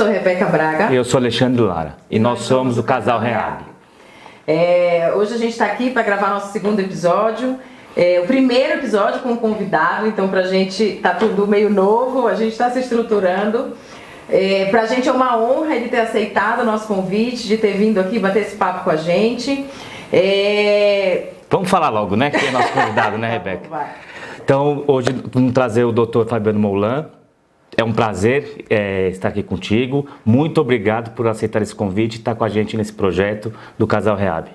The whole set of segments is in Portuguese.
sou Rebeca Braga. E eu sou Alexandre Lara. E nós somos o Casal Reab. Hoje a gente está aqui para gravar nosso segundo episódio. O primeiro episódio com um convidado, então pra gente tá tudo meio novo, a gente está se estruturando. Pra gente é uma honra ele ter aceitado o nosso convite, de ter vindo aqui bater esse papo com a gente. Vamos falar logo, né? Quem é nosso convidado, né, Rebeca? Vai. Então, hoje vamos trazer o Dr. Fabiano Molan. É um prazer estar aqui contigo. Muito obrigado por aceitar esse convite e estar com a gente nesse projeto do Casal Reab.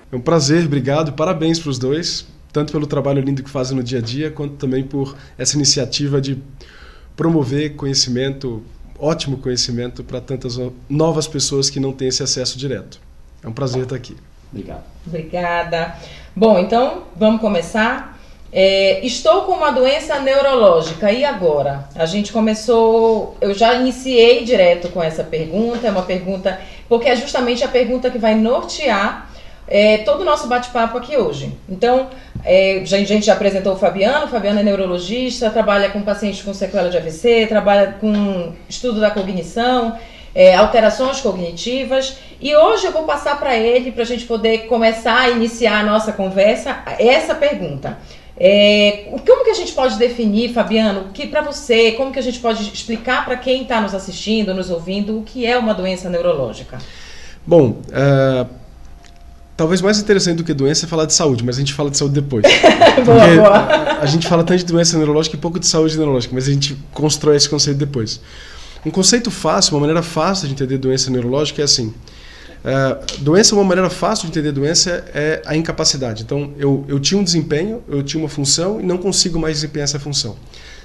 É um prazer, obrigado. Parabéns para os dois, tanto pelo trabalho lindo que fazem no dia a dia, quanto também por essa iniciativa de promover conhecimento, ótimo conhecimento para tantas novas pessoas que não têm esse acesso direto. É um prazer estar aqui. Obrigado. Obrigada. Bom, então vamos começar. Estou com uma doença neurológica, e agora? A gente começou, eu já iniciei direto com essa pergunta, é uma pergunta, porque é justamente a pergunta que vai nortear todo o nosso bate-papo aqui hoje. Então, a gente já apresentou o Fabiano é neurologista, trabalha com pacientes com sequela de AVC, trabalha com estudo da cognição, alterações cognitivas, e hoje eu vou passar para ele, para a gente poder começar a iniciar a nossa conversa, essa pergunta. Como que a gente pode definir, Fabiano, que para você, como que a gente pode explicar para quem está nos assistindo, nos ouvindo, o que é uma doença neurológica? Bom, talvez mais interessante do que doença é falar de saúde, mas a gente fala de saúde depois. Boa. A gente fala tanto de doença neurológica e pouco de saúde neurológica, mas a gente constrói esse conceito depois. Um conceito fácil, uma maneira fácil de entender doença neurológica é assim. Doença, uma maneira fácil de entender doença é a incapacidade. Então, eu tinha um desempenho, eu tinha uma função e não consigo mais desempenhar essa função.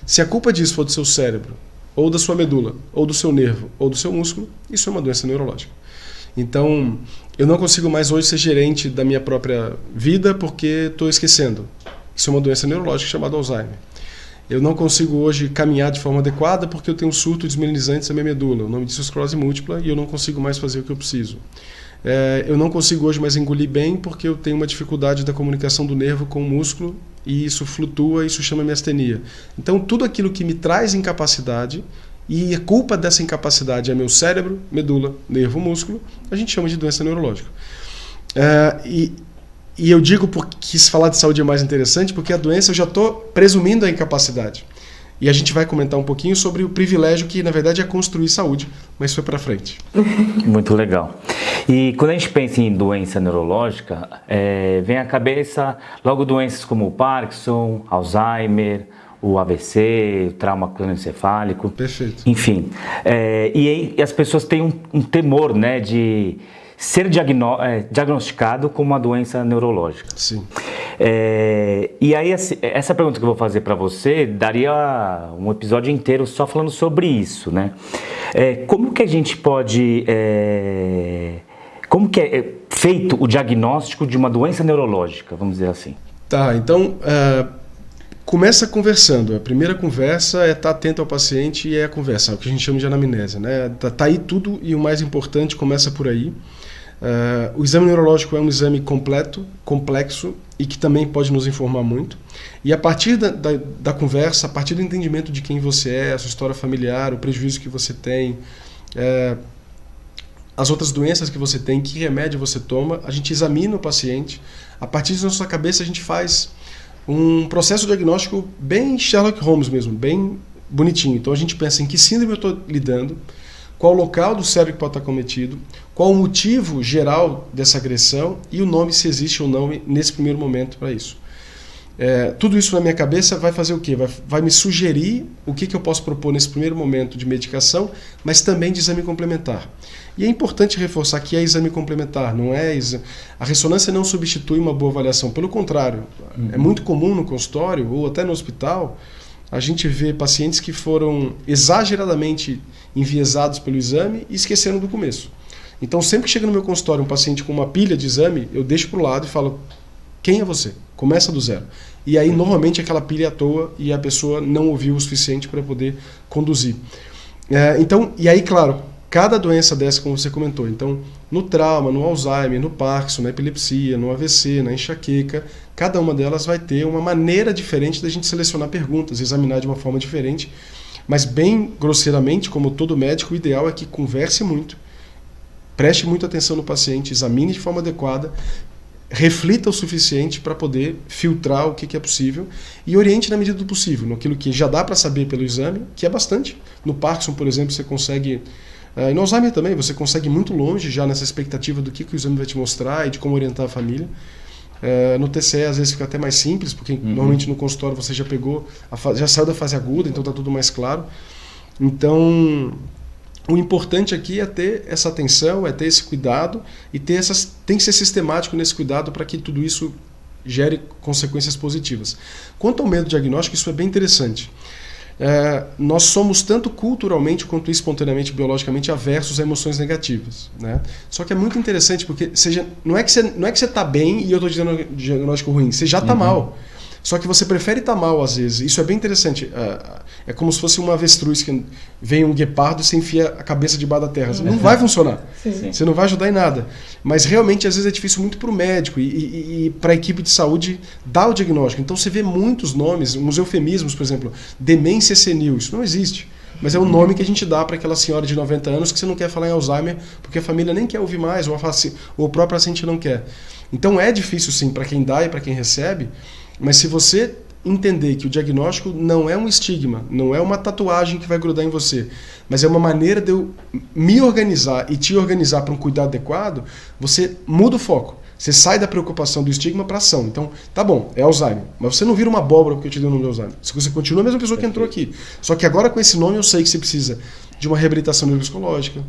Se a culpa disso for do seu cérebro, ou da sua medula, ou do seu nervo, ou do seu músculo, isso é uma doença neurológica. Então, eu não consigo mais hoje ser gerente da minha própria vida porque estou esquecendo. Isso é uma doença neurológica chamada Alzheimer. Eu não consigo hoje caminhar de forma adequada porque eu tenho um surto desmineralizante na minha medula. O nome disso é esclerose múltipla e eu não consigo mais fazer o que eu preciso. Eu não consigo hoje mais engolir bem porque eu tenho uma dificuldade da comunicação do nervo com o músculo e isso flutua, isso chama miastenia. Então, tudo aquilo que me traz incapacidade, e a culpa dessa incapacidade é meu cérebro, medula, nervo, músculo, a gente chama de doença neurológica. E eu digo porque falar de saúde é mais interessante, porque a doença eu já estou presumindo a incapacidade. E a gente vai comentar um pouquinho sobre o privilégio que, na verdade, é construir saúde, mas foi para frente. Muito legal. E quando a gente pensa em doença neurológica, vem à cabeça logo doenças como o Parkinson, Alzheimer, o AVC, o trauma crânioencefálico. Perfeito. Enfim. E as pessoas têm um temor, né, de ser diagnosticado com uma doença neurológica. Sim. E aí, essa pergunta que eu vou fazer para você daria um episódio inteiro só falando sobre isso, né? Como que a gente pode... como que é feito o diagnóstico de uma doença neurológica, vamos dizer assim? Tá, então... começa conversando. A primeira conversa é estar atento ao paciente e é a conversa, o que a gente chama de anamnese, né? Tá aí tudo e o mais importante começa por aí. O exame neurológico é um exame completo, complexo e que também pode nos informar muito. E a partir da conversa, a partir do entendimento de quem você é, a sua história familiar, o prejuízo que você tem, as outras doenças que você tem, que remédio você toma, a gente examina o paciente. A partir da nossa cabeça a gente faz um processo diagnóstico bem Sherlock Holmes mesmo, bem bonitinho. Então a gente pensa em que síndrome eu estou lidando, qual o local do cérebro que pode estar cometido, qual o motivo geral dessa agressão e o nome, se existe ou não, nesse primeiro momento para isso. Tudo isso na minha cabeça vai fazer o quê? Vai me sugerir o que eu posso propor nesse primeiro momento de medicação, mas também de exame complementar. E é importante reforçar que é exame complementar, não é a ressonância não substitui uma boa avaliação, pelo contrário. É muito comum no consultório ou até no hospital a gente vê pacientes que foram exageradamente enviesados pelo exame e esqueceram do começo. Então, sempre que chega no meu consultório um paciente com uma pilha de exame, eu deixo para o lado e falo: quem é você? Começa do zero. E aí, normalmente, aquela pilha é à toa e a pessoa não ouviu o suficiente para poder conduzir. E aí, claro, cada doença dessa, como você comentou, então, no trauma, no Alzheimer, no Parkinson, na epilepsia, no AVC, na enxaqueca, cada uma delas vai ter uma maneira diferente da gente selecionar perguntas, examinar de uma forma diferente, Mas bem grosseiramente, como todo médico, o ideal é que converse muito, preste muita atenção no paciente, examine de forma adequada, reflita o suficiente para poder filtrar o que é possível e oriente na medida do possível, naquilo que já dá para saber pelo exame, que é bastante. No Parkinson, por exemplo, você consegue, e no Alzheimer também, você consegue ir muito longe já nessa expectativa do que o exame vai te mostrar e de como orientar a família. No TCE às vezes fica até mais simples, porque normalmente no consultório você já pegou, já saiu da fase aguda, então está tudo mais claro. Então, o importante aqui é ter essa atenção, é ter esse cuidado e tem que ser sistemático nesse cuidado para que tudo isso gere consequências positivas. Quanto ao medo diagnóstico, isso é bem interessante. Nós somos tanto culturalmente quanto espontaneamente, biologicamente, aversos a emoções negativas, né? Só que é muito interessante porque não é que você está bem e eu estou dizendo diagnóstico ruim, você já está mal. Só que você prefere estar mal às vezes. Isso é bem interessante. É como se fosse uma avestruz que vem um guepardo e você enfia a cabeça debaixo da terra. Não vai funcionar. Sim. Você não vai ajudar em nada. Mas realmente às vezes é difícil muito para o médico e para a equipe de saúde dar o diagnóstico. Então você vê muitos nomes, uns eufemismos, por exemplo, demência senil. Isso não existe. Mas é o nome que a gente dá para aquela senhora de 90 anos que você não quer falar em Alzheimer porque a família nem quer ouvir mais ou o próprio paciente não quer. Então é difícil sim para quem dá e para quem recebe. Mas se você entender que o diagnóstico não é um estigma, não é uma tatuagem que vai grudar em você, mas é uma maneira de eu me organizar e te organizar para um cuidado adequado, você muda o foco. Você sai da preocupação do estigma para a ação. Então, tá bom, é Alzheimer, mas você não vira uma abóbora porque eu te dei o nome de Alzheimer. Você continua a mesma pessoa que entrou aqui. Só que agora com esse nome eu sei que você precisa de uma reabilitação neuropsicológica.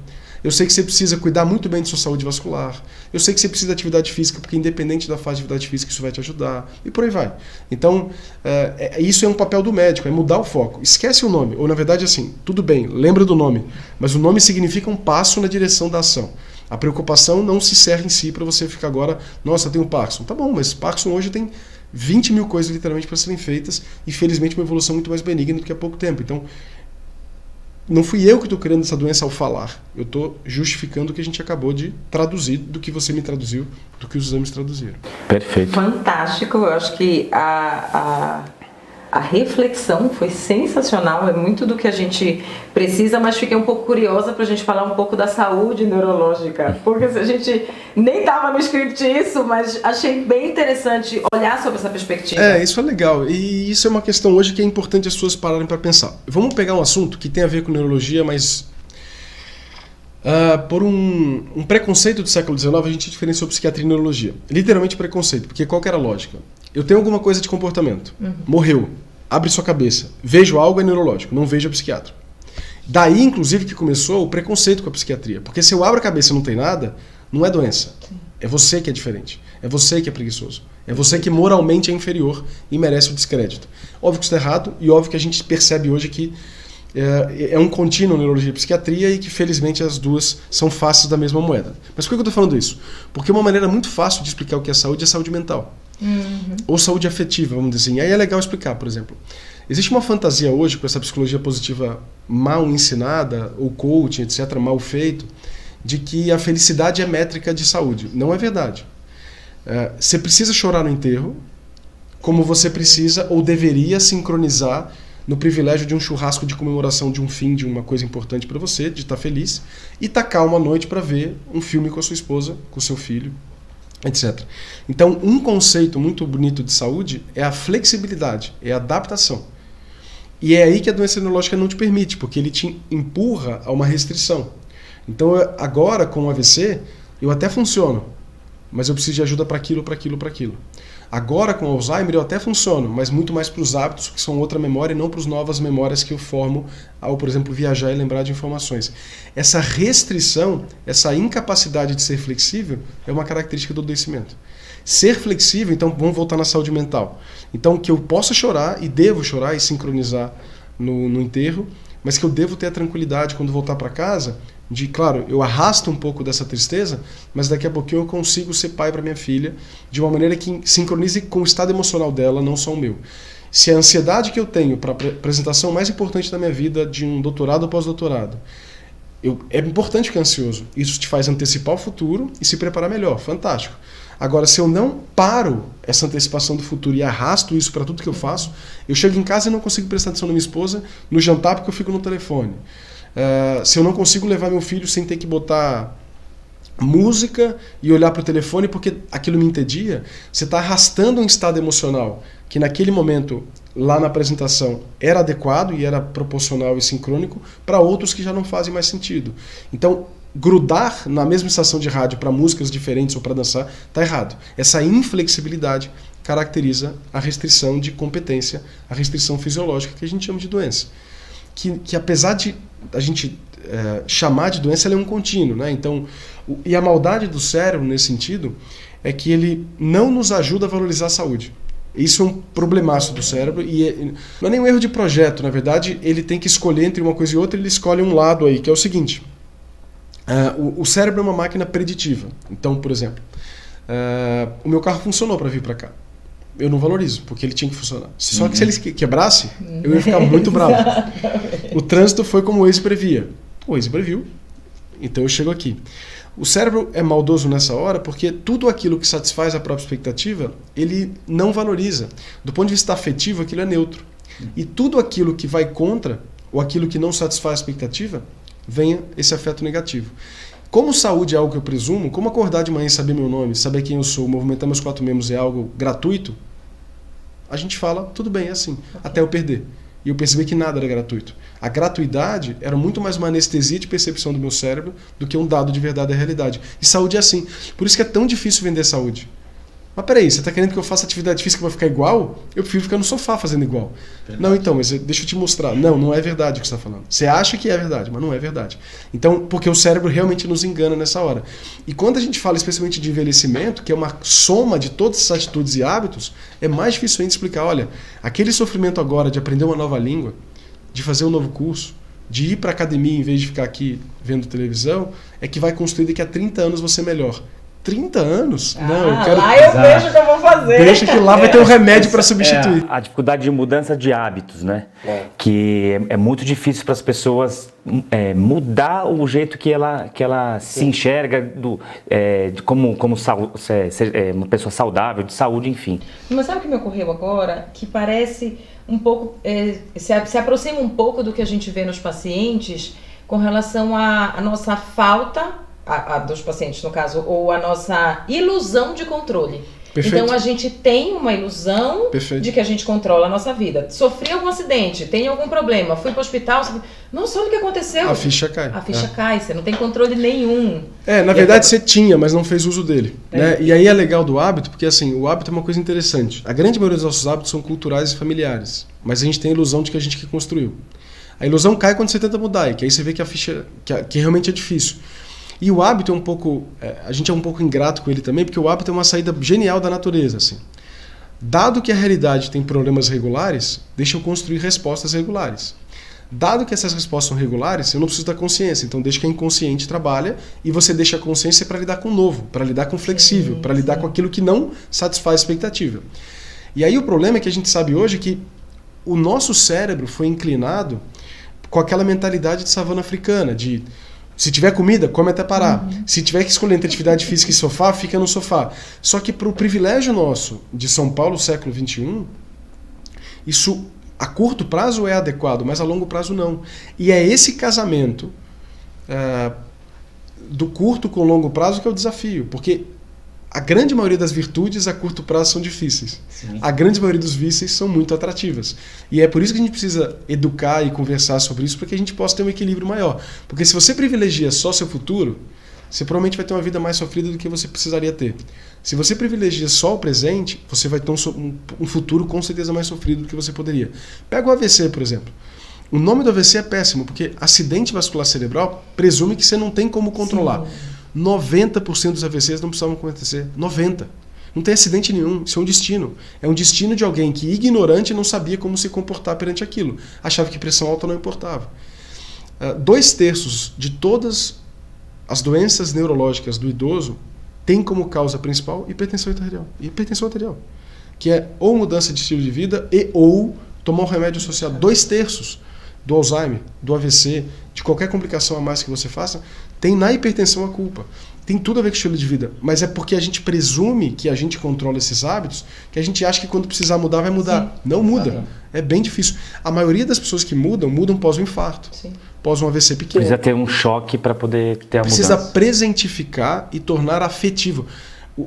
Eu sei que você precisa cuidar muito bem de sua saúde vascular. Eu sei que você precisa de atividade física, porque independente da fase de atividade física, isso vai te ajudar. E por aí vai. Então, isso é um papel do médico, é mudar o foco. Esquece o nome. Ou, na verdade, assim, tudo bem, lembra do nome. Mas o nome significa um passo na direção da ação. A preocupação não se cerra em si para você ficar agora, nossa, tem um Parkinson. Tá bom, mas Parkinson hoje tem 20 mil coisas literalmente para serem feitas e, felizmente, uma evolução muito mais benigna do que há pouco tempo. Então, não fui eu que estou criando essa doença ao falar. Eu estou justificando o que a gente acabou de traduzir, do que você me traduziu, do que os exames traduziram. Perfeito. Fantástico. Eu acho que a reflexão foi sensacional. É muito do que a gente precisa, mas fiquei um pouco curiosa para a gente falar um pouco da saúde neurológica. Porque a gente nem estava no script isso, mas achei bem interessante olhar sobre essa perspectiva. Isso é legal. E isso é uma questão hoje que é importante as pessoas pararem para pensar. Vamos pegar um assunto que tem a ver com neurologia, mas por um preconceito do século XIX, a gente diferenciou psiquiatria e neurologia. Literalmente preconceito, porque qual que era a lógica? Eu tenho alguma coisa de comportamento, morreu, abre sua cabeça, vejo algo, é neurológico, não vejo a psiquiatra. Daí, inclusive, que começou o preconceito com a psiquiatria, porque se eu abro a cabeça e não tem nada, não é doença. Sim. É você que é diferente, é você que é preguiçoso, é você que moralmente é inferior e merece o descrédito. Óbvio que isso está errado e óbvio que a gente percebe hoje que é um contínuo neurologia e psiquiatria e que felizmente as duas são faces da mesma moeda. Mas por que eu estou falando isso? Porque uma maneira muito fácil de explicar o que é saúde mental. Ou saúde afetiva, vamos dizer assim. Aí é legal explicar, por exemplo. Existe uma fantasia hoje com essa psicologia positiva mal ensinada, ou coaching, etc., mal feito, de que a felicidade é métrica de saúde. Não é verdade. Você precisa chorar no enterro, como você precisa ou deveria sincronizar no privilégio de um churrasco de comemoração de um fim, de uma coisa importante para você, de estar feliz, e estar calmo à noite para ver um filme com a sua esposa, com o seu filho, etc. Então, um conceito muito bonito de saúde é a flexibilidade, é a adaptação. E é aí que a doença neurológica não te permite, porque ele te empurra a uma restrição. Então, agora, com o AVC, eu até funciono, mas eu preciso de ajuda para aquilo, para aquilo, para aquilo. Agora, com Alzheimer, eu até funciono, mas muito mais para os hábitos, que são outra memória, e não para as novas memórias que eu formo ao, por exemplo, viajar e lembrar de informações. Essa restrição, essa incapacidade de ser flexível, é uma característica do adoecimento. Ser flexível, então, vamos voltar na saúde mental. Então, que eu possa chorar, e devo chorar e sincronizar no enterro, mas que eu devo ter a tranquilidade quando voltar para casa, de, claro, eu arrasto um pouco dessa tristeza, mas daqui a pouquinho eu consigo ser pai para minha filha de uma maneira que sincronize com o estado emocional dela, não só o meu. Se a ansiedade que eu tenho para a apresentação mais importante da minha vida, de um doutorado ou pós-doutorado, é importante ficar ansioso. Isso te faz antecipar o futuro e se preparar melhor. Fantástico. Agora, se eu não paro essa antecipação do futuro e arrasto isso para tudo que eu faço, eu chego em casa e não consigo prestar atenção na minha esposa no jantar porque eu fico no telefone. Se eu não consigo levar meu filho sem ter que botar música e olhar para o telefone porque aquilo me entedia, você está arrastando um estado emocional que naquele momento, lá na apresentação, era adequado e era proporcional e sincrônico para outros que já não fazem mais sentido. Então, grudar na mesma estação de rádio para músicas diferentes ou para dançar está errado. Essa inflexibilidade caracteriza a restrição de competência, a restrição fisiológica que a gente chama de doença. Que apesar de a gente chamar de doença, ela é um contínuo, né? Então, e a maldade do cérebro nesse sentido é que ele não nos ajuda a valorizar a saúde. Isso é um problemaço do cérebro e não é nem um erro de projeto, na verdade ele tem que escolher entre uma coisa e outra, ele escolhe um lado aí, que é o seguinte, o cérebro é uma máquina preditiva. Então, por exemplo, o meu carro funcionou para vir para cá. Eu não valorizo, porque ele tinha que funcionar. Só que se ele quebrasse, eu ia ficar muito bravo. O trânsito foi como o Waze previa. O Waze previu, então eu chego aqui. O cérebro é maldoso nessa hora porque tudo aquilo que satisfaz a própria expectativa, ele não valoriza. Do ponto de vista afetivo, aquilo é neutro. E tudo aquilo que vai contra, ou aquilo que não satisfaz a expectativa, vem esse afeto negativo. Como saúde é algo que eu presumo, como acordar de manhã e saber meu nome, saber quem eu sou, movimentar meus 4 membros é algo gratuito, a gente fala, tudo bem, é assim, até eu perder. E eu percebi que nada era gratuito. A gratuidade era muito mais uma anestesia de percepção do meu cérebro do que um dado de verdade da realidade. E saúde é assim. Por isso que é tão difícil vender saúde. Mas peraí, você está querendo que eu faça atividade física para ficar igual? Eu prefiro ficar no sofá fazendo igual. Verdade. Não, então, mas deixa eu te mostrar. Não, não é verdade o que você está falando. Você acha que é verdade, mas não é verdade. Então, porque o cérebro realmente nos engana nessa hora. E quando a gente fala especialmente de envelhecimento, que é uma soma de todas essas atitudes e hábitos, é mais difícil ainda explicar, olha, aquele sofrimento agora de aprender uma nova língua, de fazer um novo curso, de ir para a academia em vez de ficar aqui vendo televisão, é que vai construir daqui a 30 anos você melhor. 30 anos? Não, eu quero... Lá eu vejo o que eu vou fazer. Deixa que lá vai ter um remédio para substituir. A dificuldade de mudança de hábitos, né? Que é muito difícil para as pessoas mudar o jeito que ela se enxerga como uma pessoa saudável, de saúde, enfim. Mas sabe o que me ocorreu agora? Que parece um pouco... se aproxima um pouco do que a gente vê nos pacientes com relação à nossa falta... dos pacientes, no caso, ou a nossa ilusão de controle. Perfeito. Então a gente tem uma ilusão Perfeito. De que a gente controla a nossa vida. Sofri algum acidente, tem algum problema, fui para o hospital, nossa, olha o que aconteceu. A ficha cai. A ficha cai, você não tem controle nenhum. Na verdade você tinha, mas não fez uso dele. Né? E aí é legal do hábito, porque assim, o hábito é uma coisa interessante. A grande maioria dos nossos hábitos são culturais e familiares, mas a gente tem a ilusão de que a gente que construiu. A ilusão cai quando você tenta mudar, e que aí você vê que a ficha, que realmente é difícil. E o hábito é um pouco... a gente é um pouco ingrato com ele também, porque o hábito é uma saída genial da natureza. Assim. Dado que a realidade tem problemas regulares, deixa eu construir respostas regulares. Dado que essas respostas são regulares, eu não preciso da consciência. Então deixa que a inconsciente trabalha e você deixa a consciência para lidar com o novo, para lidar com o flexível, para lidar com aquilo que não satisfaz a expectativa. E aí o problema é que a gente sabe hoje que o nosso cérebro foi inclinado com aquela mentalidade de savana africana, de... Se tiver comida, come até parar. Se tiver que escolher entre atividade física e sofá, fica no sofá. Só que para o privilégio nosso de São Paulo, século XXI, isso a curto prazo é adequado, mas a longo prazo não. E é esse casamento do curto com o longo prazo que é o desafio. Porque a grande maioria das virtudes a curto prazo são difíceis. Sim. A grande maioria dos vícios são muito atrativas. E é por isso que a gente precisa educar e conversar sobre isso, para que a gente possa ter um equilíbrio maior. Porque se você privilegia só seu futuro, você provavelmente vai ter uma vida mais sofrida do que você precisaria ter. Se você privilegia só o presente, você vai ter um futuro com certeza mais sofrido do que você poderia. Pega o AVC, por exemplo. O nome do AVC é péssimo, porque acidente vascular cerebral presume que você não tem como controlar. Sim. 90% dos AVCs não precisavam acontecer. 90%. Não tem acidente nenhum. Isso é um destino. É um destino de alguém que, ignorante, não sabia como se comportar perante aquilo. Achava que pressão alta não importava. 2/3 de todas as doenças neurológicas do idoso têm como causa principal hipertensão arterial. Hipertensão arterial. Que é ou mudança de estilo de vida ou tomar um remédio associado. 2/3. do Alzheimer, do AVC, de qualquer complicação a mais que você faça, tem na hipertensão a culpa. Tem tudo a ver com o estilo de vida, mas é porque a gente presume que a gente controla esses hábitos, que a gente acha que quando precisar mudar, vai mudar. Sim. Não muda. É bem difícil. A maioria das pessoas que mudam pós um infarto, pós um AVC pequeno. Precisa ter um choque para poder ter a mudança. Precisa presentificar e tornar afetivo.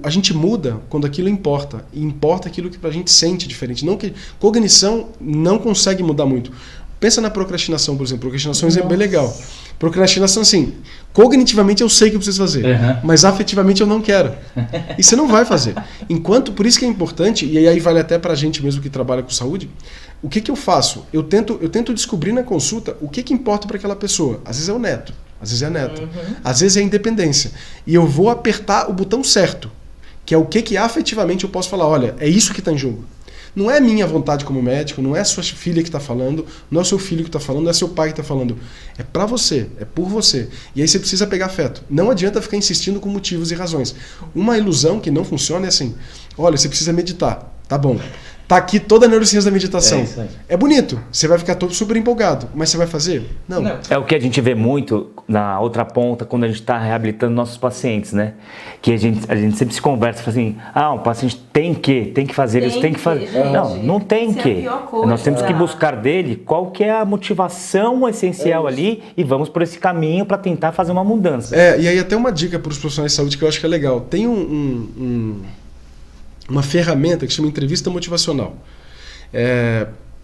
A gente muda quando aquilo importa. E importa aquilo que a gente sente diferente. Não que cognição não consegue mudar muito. Pensa na procrastinação, por exemplo. Procrastinação é um exemplo bem legal. Procrastinação, assim, cognitivamente eu sei que eu preciso fazer, mas afetivamente eu não quero. E você não vai fazer. Por isso que é importante, e aí vale até pra gente mesmo que trabalha com saúde, o que eu faço? Eu tento descobrir na consulta o que importa para aquela pessoa. Às vezes é o neto, às vezes é a neta, às vezes é a independência. E eu vou apertar o botão certo, que é o que afetivamente eu posso falar, olha, é isso que está em jogo. Não é minha vontade como médico, não é sua filha que está falando, não é seu filho que está falando, não é seu pai que está falando. É para você, é por você. E aí você precisa pegar afeto. Não adianta ficar insistindo com motivos e razões. Uma ilusão que não funciona é assim, olha, você precisa meditar. Tá bom. Tá aqui toda a neurociência da meditação. É bonito, você vai ficar todo super empolgado, mas você vai fazer? Não. É o que a gente vê muito na outra ponta quando a gente está reabilitando nossos pacientes, né? Que a gente sempre se conversa, fala assim, o paciente tem que fazer isso, tem que fazer. Gente, não tem que. Nós temos que buscar dele qual que é a motivação essencial ali e vamos por esse caminho para tentar fazer uma mudança. E aí até uma dica para os profissionais de saúde que eu acho que é legal. Tem uma ferramenta que se chama entrevista motivacional.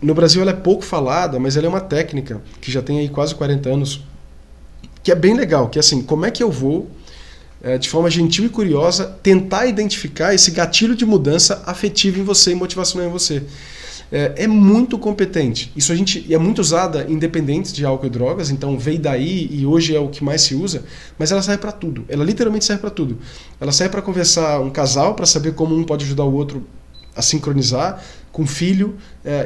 No Brasil ela é pouco falada, mas ela é uma técnica que já tem aí quase 40 anos, que é bem legal, que é assim, como é que eu vou, de forma gentil e curiosa, tentar identificar esse gatilho de mudança afetiva em você e motivacional em você. É muito competente. Isso é muito usada independente de álcool e drogas, então veio daí e hoje é o que mais se usa, mas ela serve para tudo. Ela literalmente serve para tudo. Ela serve para conversar um casal, para saber como um pode ajudar o outro a sincronizar, com filho,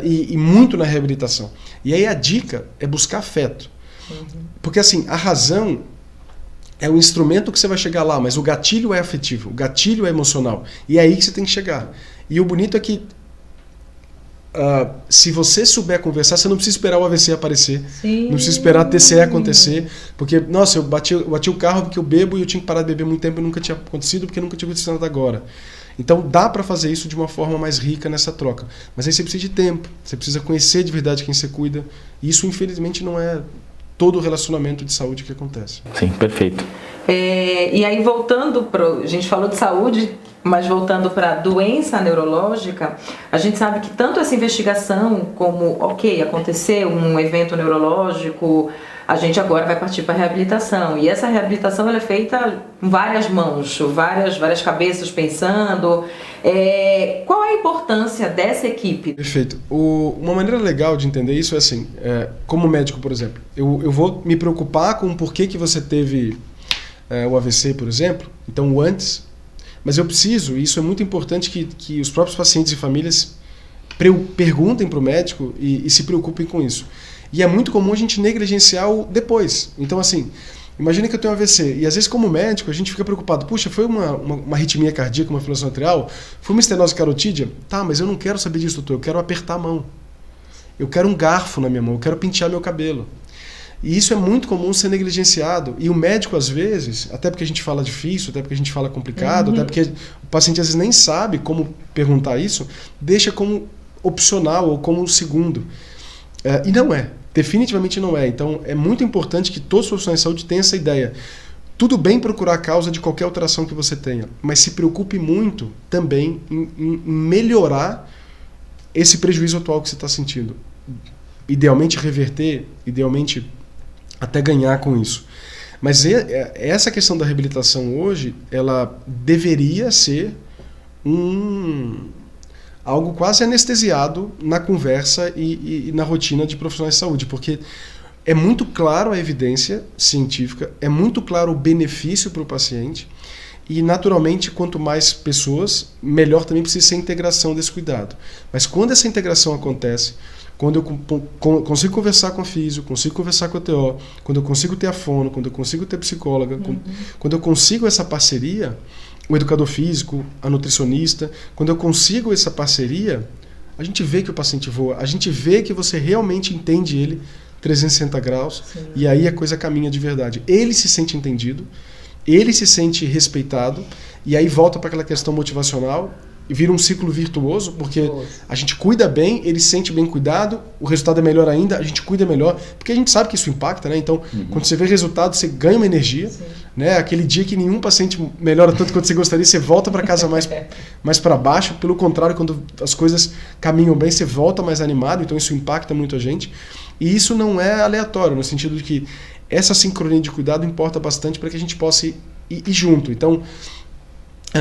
e muito na reabilitação. E aí a dica é buscar afeto. Porque assim, a razão é o instrumento que você vai chegar lá, mas o gatilho é afetivo, o gatilho é emocional. E é aí que você tem que chegar. E o bonito é que se você souber conversar, você não precisa esperar o AVC aparecer. Sim. Não precisa esperar a TCE acontecer. Porque, nossa, eu bati o carro porque eu bebo e eu tinha que parar de beber muito tempo e nunca tinha acontecido porque nunca tinha acontecido nada agora. Então dá para fazer isso de uma forma mais rica nessa troca. Mas aí você precisa de tempo, você precisa conhecer de verdade quem você cuida. E isso, infelizmente, não é todo o relacionamento de saúde que acontece. Sim, perfeito. E aí, voltando a gente falou de saúde, mas voltando para a doença neurológica, a gente sabe que tanto essa investigação como, aconteceu um evento neurológico, a gente agora vai partir para a reabilitação. E essa reabilitação ela é feita com várias mãos, várias cabeças pensando. Qual é a importância dessa equipe? Perfeito. Uma maneira legal de entender isso é assim, como médico, por exemplo, eu vou me preocupar com por que você teve o AVC, por exemplo, então o antes, mas eu preciso, e isso é muito importante, que os próprios pacientes e famílias perguntem para o médico e se preocupem com isso. E é muito comum a gente negligenciar o depois. Então, assim, imagina que eu tenho um AVC, e às vezes como médico a gente fica preocupado, puxa, foi uma arritmia cardíaca, uma fibrilação atrial, foi uma estenose carotídea? Tá, mas eu não quero saber disso, doutor, eu quero apertar a mão. Eu quero um garfo na minha mão, eu quero pentear meu cabelo. E isso é muito comum ser negligenciado. E o médico, às vezes, até porque a gente fala difícil, até porque a gente fala complicado, até porque o paciente às vezes nem sabe como perguntar isso, deixa como opcional ou como um segundo. E não é. Definitivamente não é. Então, é muito importante que todos os profissionais de saúde tenham essa ideia. Tudo bem procurar a causa de qualquer alteração que você tenha, mas se preocupe muito também em melhorar esse prejuízo atual que você está sentindo. Idealmente reverter, idealmente até ganhar com isso. Mas essa questão da reabilitação hoje, ela deveria ser algo quase anestesiado na conversa e na rotina de profissionais de saúde, porque é muito claro a evidência científica, é muito claro o benefício para o paciente e, naturalmente, quanto mais pessoas, melhor também precisa ser a integração desse cuidado. Mas quando essa integração acontece, quando eu consigo conversar com a físio, consigo conversar com a TO, quando eu consigo ter a fono, quando eu consigo ter a psicóloga, quando eu consigo essa parceria, o educador físico, a nutricionista, quando eu consigo essa parceria, a gente vê que o paciente voa, a gente vê que você realmente entende ele 360 graus, Sim. e aí a coisa caminha de verdade. Ele se sente entendido, ele se sente respeitado, e aí volta para aquela questão motivacional, e vira um ciclo virtuoso, porque a gente cuida bem, ele se sente bem cuidado, o resultado é melhor ainda, a gente cuida melhor, porque a gente sabe que isso impacta, né? Então, quando você vê resultado, você ganha uma energia, né? Aquele dia que nenhum paciente melhora tanto quanto você gostaria, você volta para casa mais para baixo. Pelo contrário, quando as coisas caminham bem, você volta mais animado, então isso impacta muito a gente. E isso não é aleatório, no sentido de que essa sincronia de cuidado importa bastante para que a gente possa ir junto. Então,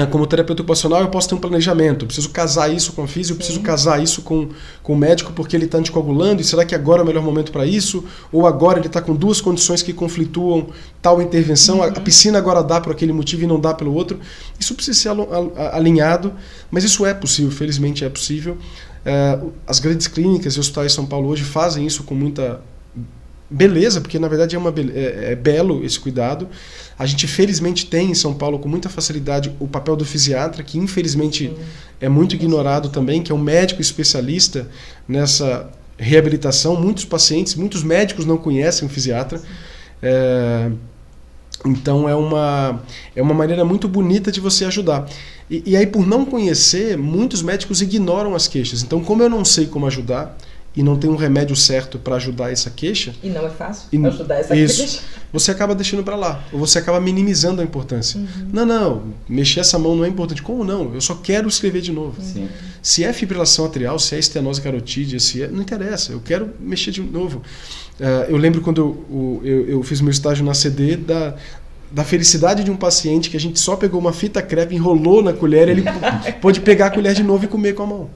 como terapeuta ocupacional, eu posso ter um planejamento. Eu preciso casar isso com a física, eu preciso casar isso com o médico porque ele está anticoagulando. E será que agora é o melhor momento para isso? Ou agora ele está com duas condições que conflituam tal intervenção? A piscina agora dá por aquele motivo e não dá pelo outro. Isso precisa ser alinhado, mas isso é possível, felizmente é possível. As grandes clínicas e hospitais de São Paulo hoje fazem isso com muita beleza, porque na verdade é belo esse cuidado. A gente felizmente tem em São Paulo com muita facilidade o papel do fisiatra, que infelizmente é muito ignorado também, que é um médico especialista nessa reabilitação. Muitos pacientes, muitos médicos não conhecem o fisiatra. Então é uma maneira muito bonita de você ajudar. E aí, por não conhecer, muitos médicos ignoram as queixas. Então, como eu não sei como ajudar, e não tem um remédio certo para ajudar essa queixa... E não é fácil ajudar essa queixa. Você acaba deixando para lá. Ou você acaba minimizando a importância. Não, mexer essa mão não é importante. Como não? Eu só quero escrever de novo. Se é fibrilação atrial, se é estenose carotídea, não interessa. Eu quero mexer de novo. Eu lembro quando eu fiz meu estágio na CD da felicidade de um paciente que a gente só pegou uma fita crepe, enrolou na colher e ele pôde pegar a colher de novo e comer com a mão.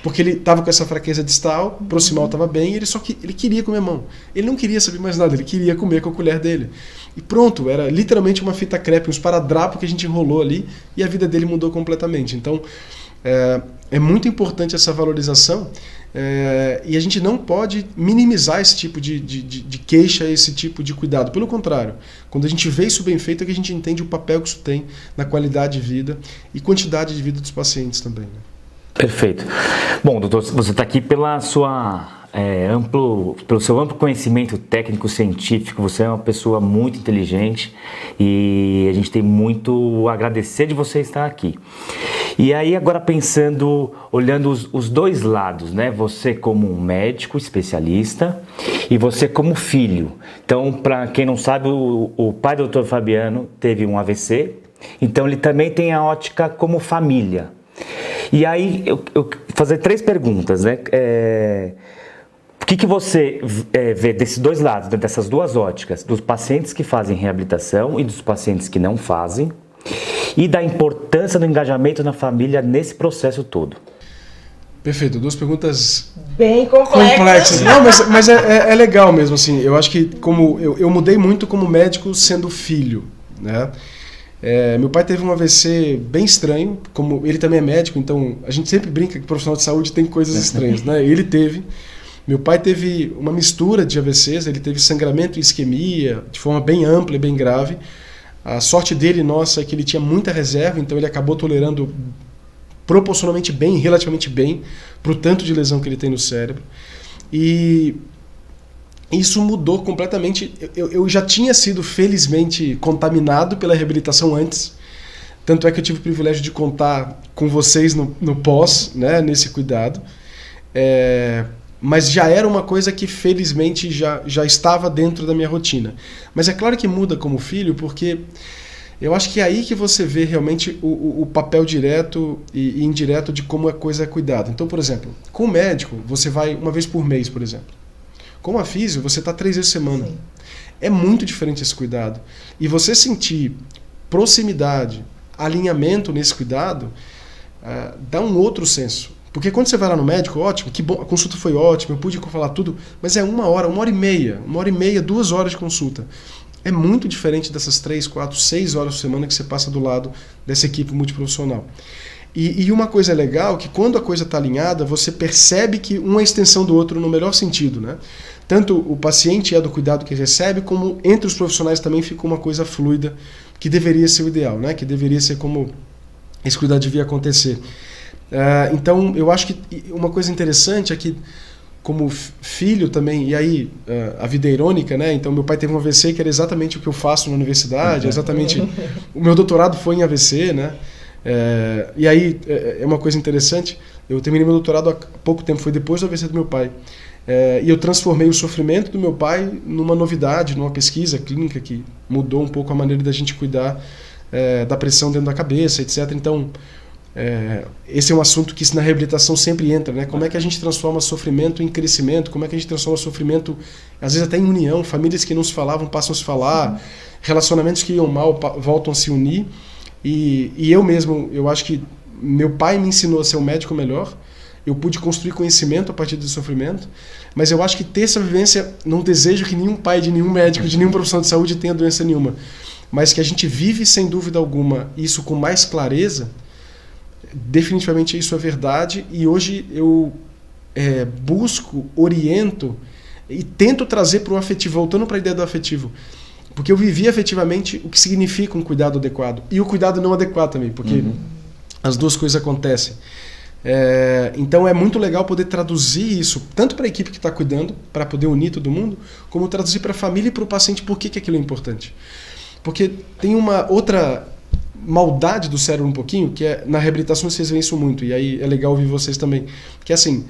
Porque ele estava com essa fraqueza distal, proximal estava bem, e ele queria comer a mão. Ele não queria saber mais nada, ele queria comer com a colher dele. E pronto, era literalmente uma fita crepe, um esparadrapo que a gente enrolou ali, e a vida dele mudou completamente. Então, é muito importante essa valorização, e a gente não pode minimizar esse tipo de queixa, esse tipo de cuidado. Pelo contrário, quando a gente vê isso bem feito, é que a gente entende o papel que isso tem na qualidade de vida e quantidade de vida dos pacientes também, né? Perfeito. Bom, doutor, você está aqui pelo seu amplo conhecimento técnico-científico. Você é uma pessoa muito inteligente e a gente tem muito a agradecer de você estar aqui. E aí, agora pensando, olhando os dois lados, né? Você como um médico especialista e você como filho. Então, para quem não sabe, o pai do doutor Fabiano teve um AVC, então ele também tem a ótica como família. E aí, eu fazer 3 perguntas, né? O que você vê desses dois lados, dessas duas óticas, dos pacientes que fazem reabilitação e dos pacientes que não fazem, e da importância do engajamento na família nesse processo todo? Perfeito, 2 perguntas bem complexas. Não, mas é legal mesmo, assim. Eu acho que como eu mudei muito como médico sendo filho, né? Meu pai teve um AVC bem estranho, como ele também é médico, então a gente sempre brinca que profissional de saúde tem coisas estranhas, né? Ele teve. Meu pai teve uma mistura de AVCs, ele teve sangramento e isquemia de forma bem ampla e bem grave. A sorte dele, nossa, é que ele tinha muita reserva, então ele acabou tolerando proporcionalmente bem, relativamente bem, para o tanto de lesão que ele tem no cérebro. E isso mudou completamente. Eu já tinha sido, felizmente, contaminado pela reabilitação antes. Tanto é que eu tive o privilégio de contar com vocês no pós, né, nesse cuidado. Mas já era uma coisa que, felizmente, já estava dentro da minha rotina. Mas é claro que muda como filho, porque eu acho que é aí que você vê realmente o papel direto e indireto de como a coisa é cuidada. Então, por exemplo, com o médico, você vai uma vez por mês, por exemplo. Com a físio, você está 3 vezes por semana. Sim. É muito diferente esse cuidado. E você sentir proximidade, alinhamento nesse cuidado, dá um outro senso. Porque quando você vai lá no médico, ótimo, que bom, a consulta foi ótima, eu pude falar tudo, mas é 1 hora, 1 hora e meia, 2 horas de consulta. É muito diferente dessas 3, 4, 6 horas por semana que você passa do lado dessa equipe multiprofissional. E uma coisa legal, que quando a coisa está alinhada, você percebe que uma é extensão do outro no melhor sentido, né? Tanto o paciente é do cuidado que recebe, como entre os profissionais também fica uma coisa fluida, que deveria ser o ideal, né? Que deveria ser como esse cuidado devia acontecer. Então, eu acho que uma coisa interessante é que como filho também, e aí a vida é irônica, né? Então meu pai teve um AVC que era exatamente o que eu faço na universidade, exatamente o meu doutorado foi em AVC, né? E aí é uma coisa interessante, eu terminei meu doutorado há pouco tempo, foi depois do AVC do meu pai. E eu transformei o sofrimento do meu pai numa novidade, numa pesquisa clínica que mudou um pouco a maneira da gente cuidar da pressão dentro da cabeça, etc. Então, esse é um assunto que na reabilitação sempre entra, né? Como é que a gente transforma sofrimento em crescimento, como é que a gente transforma sofrimento, às vezes até em união, famílias que não se falavam passam a se falar, relacionamentos que iam mal voltam a se unir. E eu mesmo, eu acho que meu pai me ensinou a ser um médico melhor, eu pude construir conhecimento a partir do sofrimento, mas eu acho que ter essa vivência, não desejo que nenhum pai de nenhum médico, de nenhum profissional de saúde tenha doença nenhuma, mas que a gente vive sem dúvida alguma isso com mais clareza, definitivamente isso é verdade, e hoje eu busco, oriento e tento trazer para o afetivo, voltando para a ideia do afetivo, porque eu vivi afetivamente o que significa um cuidado adequado, e o cuidado não adequado também, porque as duas coisas acontecem. Então é muito legal poder traduzir isso, tanto para a equipe que está cuidando, para poder unir todo mundo, como traduzir para a família e para o paciente por que aquilo é importante. Porque tem uma outra maldade do cérebro um pouquinho, que na reabilitação vocês veem isso muito, e aí é legal ouvir vocês também, que é assim,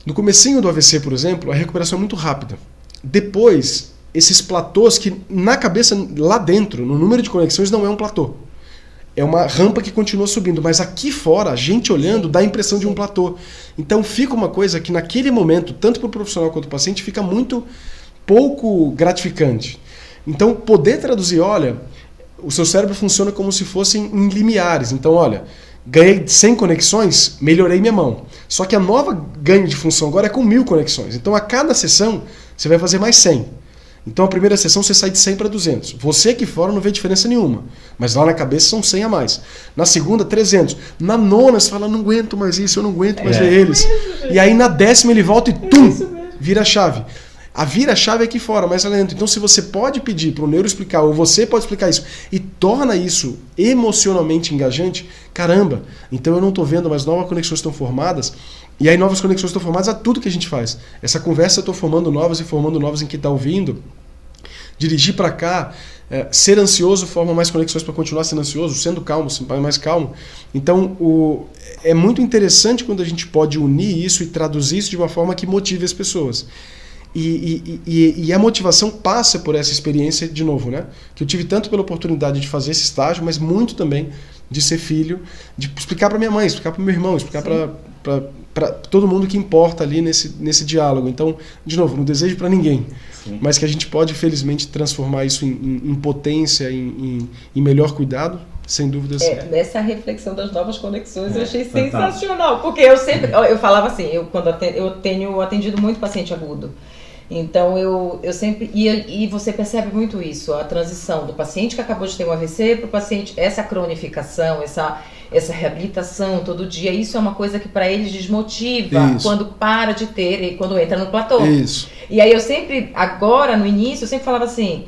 no comecinho do AVC, por exemplo, a recuperação é muito rápida. Depois, esses platôs que na cabeça, lá dentro, no número de conexões, não é um platô. É uma rampa que continua subindo, mas aqui fora, a gente olhando, dá a impressão de um platô. Então fica uma coisa que naquele momento, tanto para o profissional quanto para o paciente, fica muito pouco gratificante. Então poder traduzir, olha, o seu cérebro funciona como se fossem em limiares. Então, olha, ganhei 100 conexões, melhorei minha mão. Só que a nova ganho de função agora é com 1000 conexões. Então a cada sessão você vai fazer mais 100. Então a primeira sessão você sai de 100 para 200. Você aqui fora não vê diferença nenhuma, mas lá na cabeça são 100 a mais. Na segunda, 300. Na nona você fala, não aguento mais isso, eu não aguento mais ver eles. E aí na 10ª ele volta e vira a chave. A vira-chave é aqui fora, mais lento. Então se você pode pedir para o neuro explicar, ou você pode explicar isso, e torna isso emocionalmente engajante, caramba, então eu não estou vendo, mas novas conexões estão formadas. E aí novas conexões estão formadas a tudo que a gente faz. Essa conversa eu estou formando novas e formando novas em quem está ouvindo. Dirigir para cá, ser ansioso forma mais conexões para continuar sendo ansioso, sendo calmo, mais calmo. Então é muito interessante quando a gente pode unir isso e traduzir isso de uma forma que motive as pessoas. E a motivação passa por essa experiência, de novo, né? Que eu tive tanto pela oportunidade de fazer esse estágio, mas muito também de ser filho, de explicar para minha mãe, explicar para meu irmão, explicar para todo mundo que importa ali nesse diálogo. Então, de novo, não desejo para ninguém, mas que a gente pode, felizmente, transformar isso em potência, em melhor cuidado, sem dúvida. Nessa reflexão das novas conexões eu achei sensacional, porque eu falava assim, eu tenho atendido muito paciente agudo. Então eu sempre, e você percebe muito isso, a transição do paciente que acabou de ter um AVC para o paciente, essa cronificação, essa reabilitação todo dia, isso é uma coisa que para eles desmotiva quando para de ter e quando entra no platô. Isso. E aí eu sempre, agora no início, eu sempre falava assim,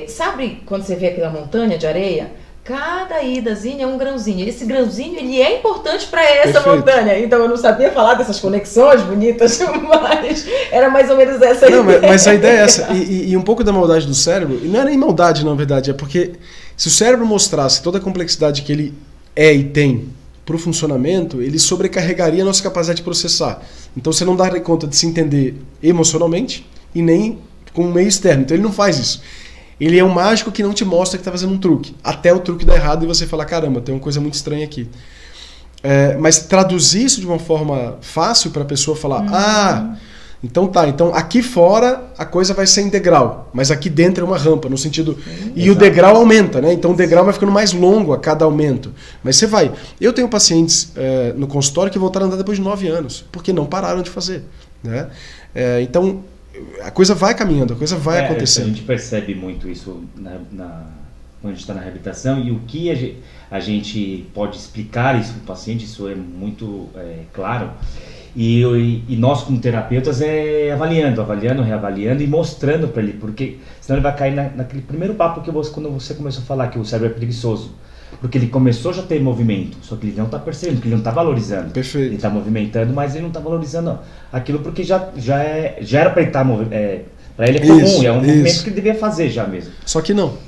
sabe quando você vê aquela montanha de areia? Cada idazinha é um grãozinho. Esse grãozinho, ele é importante para essa montanha. Então eu não sabia falar dessas conexões bonitas, mas era mais ou menos essa ideia. Não, mas a ideia é essa. E um pouco da maldade do cérebro, e não é nem maldade, na verdade, é porque se o cérebro mostrasse toda a complexidade que ele é e tem para o funcionamento, ele sobrecarregaria a nossa capacidade de processar. Então você não dá conta de se entender emocionalmente e nem com o meio externo. Então ele não faz isso. Ele é um mágico que não te mostra que está fazendo um truque. Até o truque dar errado e você fala, caramba, tem uma coisa muito estranha aqui. Mas traduzir isso de uma forma fácil para a pessoa falar, então aqui fora a coisa vai ser em degrau, mas aqui dentro é uma rampa, no sentido... E o degrau aumenta, né? Então o degrau vai ficando mais longo a cada aumento. Mas você vai... Eu tenho pacientes no consultório que voltaram a andar depois de 9 anos, porque não pararam de fazer, né? Então... a coisa vai caminhando, a coisa vai acontecendo. A gente percebe muito isso quando a gente está na reabilitação, e o que a gente pode explicar isso para o paciente, isso é muito claro. E nós, como terapeutas, avaliando, reavaliando e mostrando para ele, porque senão ele vai cair naquele primeiro papo quando você começou a falar que o cérebro é preguiçoso. Porque ele começou já a ter movimento, só que ele não está percebendo, que ele não está valorizando. Perfeito. Ele está movimentando, mas ele não está valorizando aquilo porque já era para ele estar para ele é comum, é um movimento que ele devia fazer já mesmo. Só que não.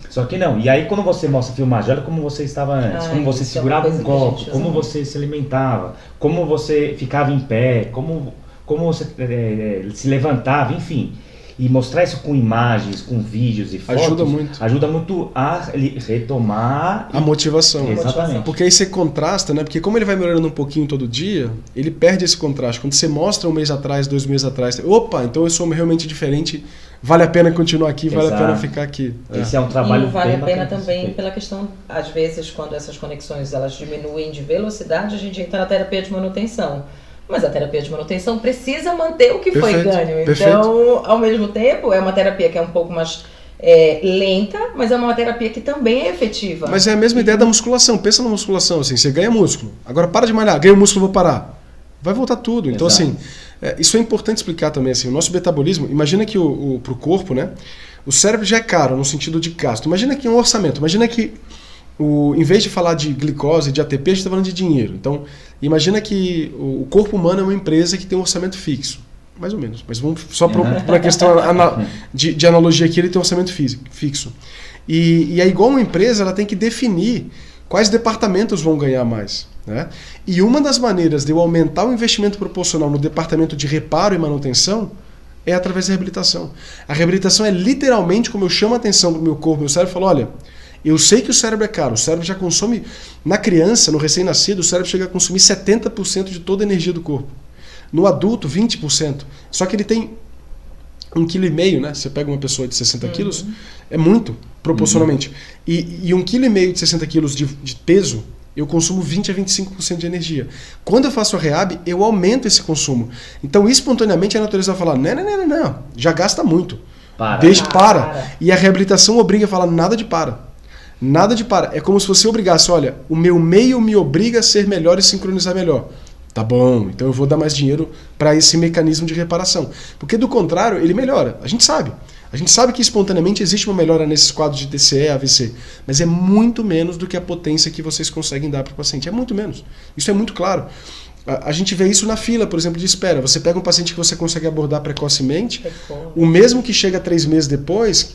E aí quando você mostra a filmagem, olha como você estava antes, como você segurava um copo, como você se alimentava, como você ficava em pé, como você se levantava, enfim. E mostrar isso com imagens, com vídeos e fotos ajuda muito a retomar a motivação. Exatamente. Porque aí você contrasta, né? Porque como ele vai melhorando um pouquinho todo dia, ele perde esse contraste. Quando você mostra 1 mês atrás, 2 meses atrás, opa, então eu sou realmente diferente, vale a pena continuar aqui, vale a pena ficar aqui. Esse é um trabalho e vale a pena também pela questão, às vezes, quando essas conexões elas diminuem de velocidade, a gente entra na terapia de manutenção. Mas a terapia de manutenção precisa manter o que foi ganho. Então, ao mesmo tempo, é uma terapia que é um pouco mais lenta, mas é uma terapia que também é efetiva. Mas é a mesma ideia da musculação. Pensa na musculação, assim, você ganha músculo. Agora para de malhar, ganha músculo, vou parar. Vai voltar tudo. Então, assim, isso é importante explicar também. Assim, o nosso metabolismo, imagina que para o corpo, né, o cérebro já é caro no sentido de gasto. Imagina que um orçamento, imagina que em vez de falar de glicose, de ATP, a gente está falando de dinheiro. Então, imagina que o corpo humano é uma empresa que tem um orçamento fixo. Mais ou menos. Mas vamos só para uma questão de analogia aqui, ele tem um orçamento fixo. E é igual uma empresa, ela tem que definir quais departamentos vão ganhar mais. Né? E uma das maneiras de eu aumentar o investimento proporcional no departamento de reparo e manutenção é através da reabilitação. A reabilitação é literalmente como eu chamo a atenção para o meu corpo, meu cérebro, e falo, olha, eu sei que o cérebro é caro, o cérebro já consome, na criança, no recém-nascido, o cérebro chega a consumir 70% de toda a energia do corpo. No adulto, 20%. Só que ele tem 1,5 kg, né? Você pega uma pessoa de 60 quilos, é muito, proporcionalmente. E 1,5 kg de 60 quilos de peso, eu consumo 20 a 25% de energia. Quando eu faço a rehab, eu aumento esse consumo. Então, espontaneamente, a natureza vai falar, não, já gasta muito. Para. E a reabilitação obriga a falar, nada de para. Nada de para. É como se você obrigasse, olha, o meu meio me obriga a ser melhor e sincronizar melhor. Tá bom, então eu vou dar mais dinheiro para esse mecanismo de reparação. Porque do contrário, ele melhora. A gente sabe. A gente sabe que espontaneamente existe uma melhora nesses quadros de TCE, AVC, mas é muito menos do que a potência que vocês conseguem dar para o paciente. É muito menos. Isso é muito claro. A gente vê isso na fila, por exemplo, de espera. Você pega um paciente que você consegue abordar precocemente, o mesmo que chega 3 meses depois,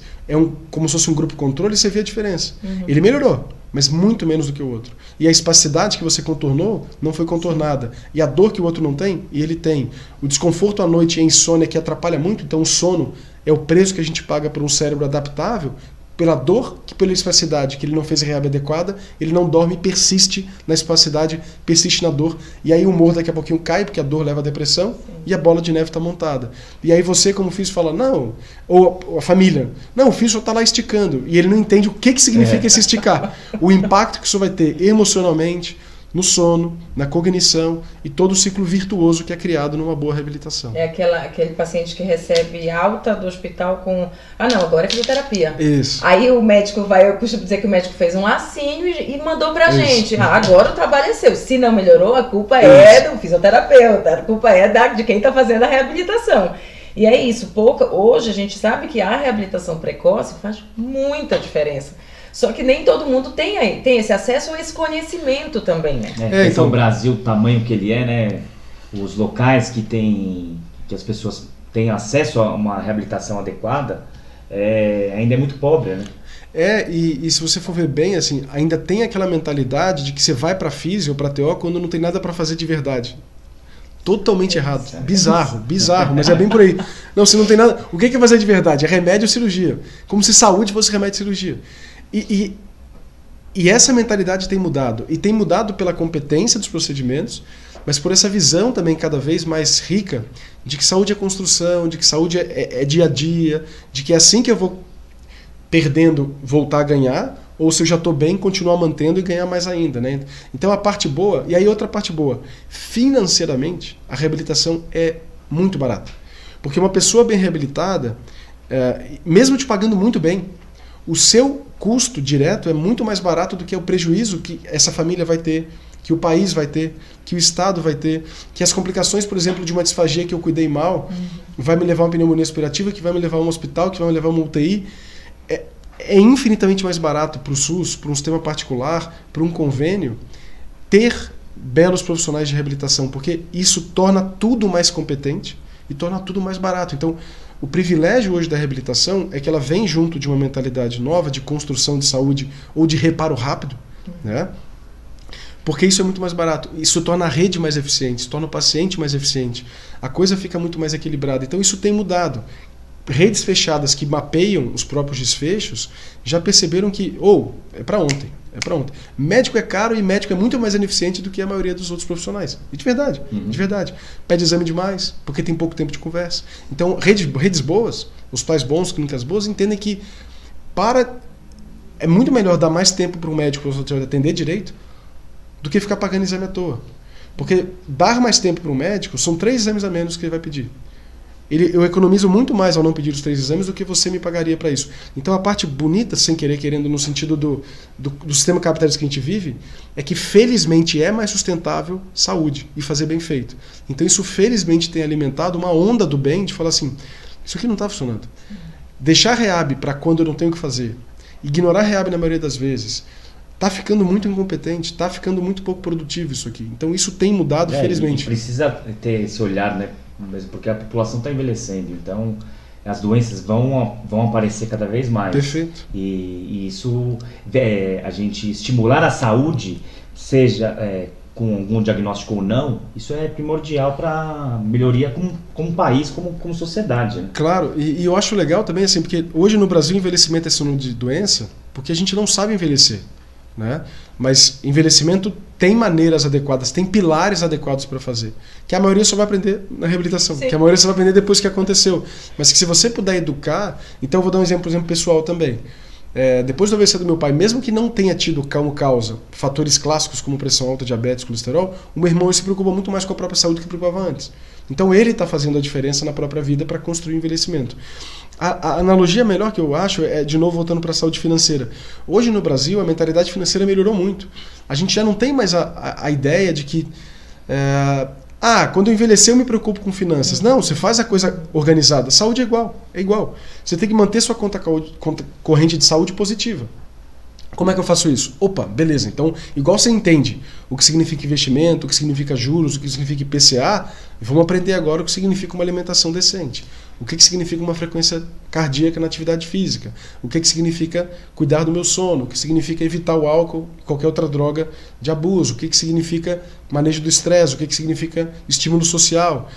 como se fosse um grupo controle, e você vê a diferença. Ele melhorou, mas muito menos do que o outro. E a espacidade que você contornou não foi contornada. E a dor que o outro não tem, e ele tem. O desconforto à noite e a insônia que atrapalha muito, então o sono é o preço que a gente paga por um cérebro adaptável, pela dor que pela espacidade, que ele não fez a rehab adequada, ele não dorme, persiste na espacidade, persiste na dor, e aí o humor daqui a pouquinho cai, porque a dor leva à depressão, e a bola de neve está montada. E aí você, como físico, fala, não, ou a família, não, o físico está lá esticando, e ele não entende o que significa esse esticar. O impacto que isso vai ter emocionalmente, no sono, na cognição e todo o ciclo virtuoso que é criado numa boa reabilitação. É aquele paciente que recebe alta do hospital com... agora é fisioterapia. Isso. Aí o médico eu costumo dizer que o médico fez um lacinho e mandou pra gente. Agora o trabalho é seu. Se não melhorou, a culpa é do fisioterapeuta, a culpa é de quem está fazendo a reabilitação. E é isso. Hoje a gente sabe que a reabilitação precoce faz muita diferença. Só que nem todo mundo tem esse acesso ou esse conhecimento também, né? Então o Brasil, o tamanho que ele é, né? Os locais que as pessoas têm acesso a uma reabilitação adequada, ainda é muito pobre, né? E se você for ver bem, assim, ainda tem aquela mentalidade de que você vai para físio ou para TO quando não tem nada para fazer de verdade. Totalmente errado. Bizarro, mas é bem por aí. Não, se não tem nada... O que é fazer de verdade? É remédio ou cirurgia? Como se saúde fosse remédio e cirurgia. E essa mentalidade tem mudado. E tem mudado pela competência dos procedimentos, mas por essa visão também cada vez mais rica de que saúde é construção, de que saúde é dia a dia, de que é assim que eu vou perdendo, voltar a ganhar, ou se eu já estou bem, continuar mantendo e ganhar mais ainda. Né? Então a parte boa, e aí outra parte boa, financeiramente a reabilitação é muito barata. Porque uma pessoa bem reabilitada, mesmo te pagando muito bem, o seu custo direto é muito mais barato do que o prejuízo que essa família vai ter, que o país vai ter, que o Estado vai ter, que as complicações, por exemplo, de uma disfagia que eu cuidei mal, vai me levar a uma pneumonia aspirativa, que vai me levar a um hospital, que vai me levar a uma UTI. é infinitamente mais barato para o SUS, para um sistema particular, para um convênio, ter belos profissionais de reabilitação, porque isso torna tudo mais competente e torna tudo mais barato. Então, o privilégio hoje da reabilitação é que ela vem junto de uma mentalidade nova de construção de saúde ou de reparo rápido, né? Porque isso é muito mais barato. Isso torna a rede mais eficiente, isso torna o paciente mais eficiente. A coisa fica muito mais equilibrada. Então isso tem mudado. Redes fechadas que mapeiam os próprios desfechos já perceberam que, é para ontem. Médico é caro e médico é muito mais ineficiente do que a maioria dos outros profissionais. E de verdade, de verdade. Pede exame demais, porque tem pouco tempo de conversa. Então, redes boas, hospitais bons, clínicas boas, entendem que é muito melhor dar mais tempo para o médico atender direito do que ficar pagando exame à toa. Porque dar mais tempo para o médico são 3 exames a menos que ele vai pedir. Eu economizo muito mais ao não pedir os 3 exames do que você me pagaria para isso. Então a parte bonita, sem querer, querendo, no sentido do sistema capitalista que a gente vive, é que felizmente é mais sustentável saúde e fazer bem feito. Então isso felizmente tem alimentado uma onda do bem de falar assim, isso aqui não está funcionando. Deixar reab para quando eu não tenho o que fazer, ignorar reab na maioria das vezes, está ficando muito incompetente, está ficando muito pouco produtivo isso aqui. Então isso tem mudado, felizmente. Precisa ter esse olhar, né? Mesmo porque a população está envelhecendo, então as doenças vão aparecer cada vez mais. Perfeito. E isso, a gente estimular a saúde, seja com algum diagnóstico ou não, isso é primordial para melhoria como país, como sociedade. Né? Claro, e eu acho legal também, assim, porque hoje no Brasil envelhecimento é sinônimo de doença, porque a gente não sabe envelhecer. Né? Mas envelhecimento tem maneiras adequadas, tem pilares adequados para fazer, que a maioria só vai aprender na reabilitação, Sim. que a maioria só vai aprender depois que aconteceu, mas que se você puder educar, então eu vou dar um exemplo pessoal também. Depois do AVC do meu pai, mesmo que não tenha tido como causa fatores clássicos como pressão alta, diabetes, colesterol, o meu irmão se preocupa muito mais com a própria saúde do que preocupava antes. Então ele está fazendo a diferença na própria vida para construir o envelhecimento. A analogia melhor que eu acho é, de novo, voltando para a saúde financeira. Hoje no Brasil, a mentalidade financeira melhorou muito. A gente já não tem mais a ideia de que quando eu envelhecer eu me preocupo com finanças. Não, você faz a coisa organizada. Saúde é igual. Você tem que manter sua conta corrente de saúde positiva. Como é que eu faço isso? Opa, beleza. Então, igual você entende o que significa investimento, o que significa juros, o que significa IPCA, vamos aprender agora o que significa uma alimentação decente. O que significa uma frequência cardíaca na atividade física? O que significa cuidar do meu sono? O que significa evitar o álcool e qualquer outra droga de abuso? O que significa manejo do estresse? O que significa estímulo social?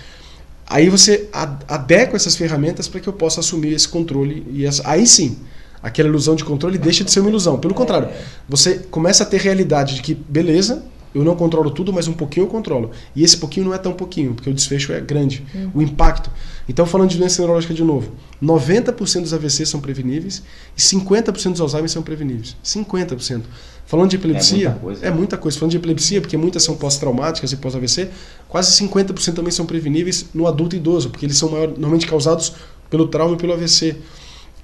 Aí você adequa essas ferramentas para que eu possa assumir esse controle. Aí sim, aquela ilusão de controle deixa de ser uma ilusão. Pelo contrário, você começa a ter realidade de que, beleza, eu não controlo tudo, mas um pouquinho eu controlo. E esse pouquinho não é tão pouquinho, porque o desfecho é grande, o impacto. Então, falando de doença neurológica de novo, 90% dos AVC são preveníveis e 50% dos Alzheimer são preveníveis. 50%. Falando de epilepsia, é muita coisa. Falando de epilepsia, porque muitas são pós-traumáticas e pós-AVC, quase 50% também são preveníveis no adulto e idoso, porque eles são normalmente causados pelo trauma e pelo AVC.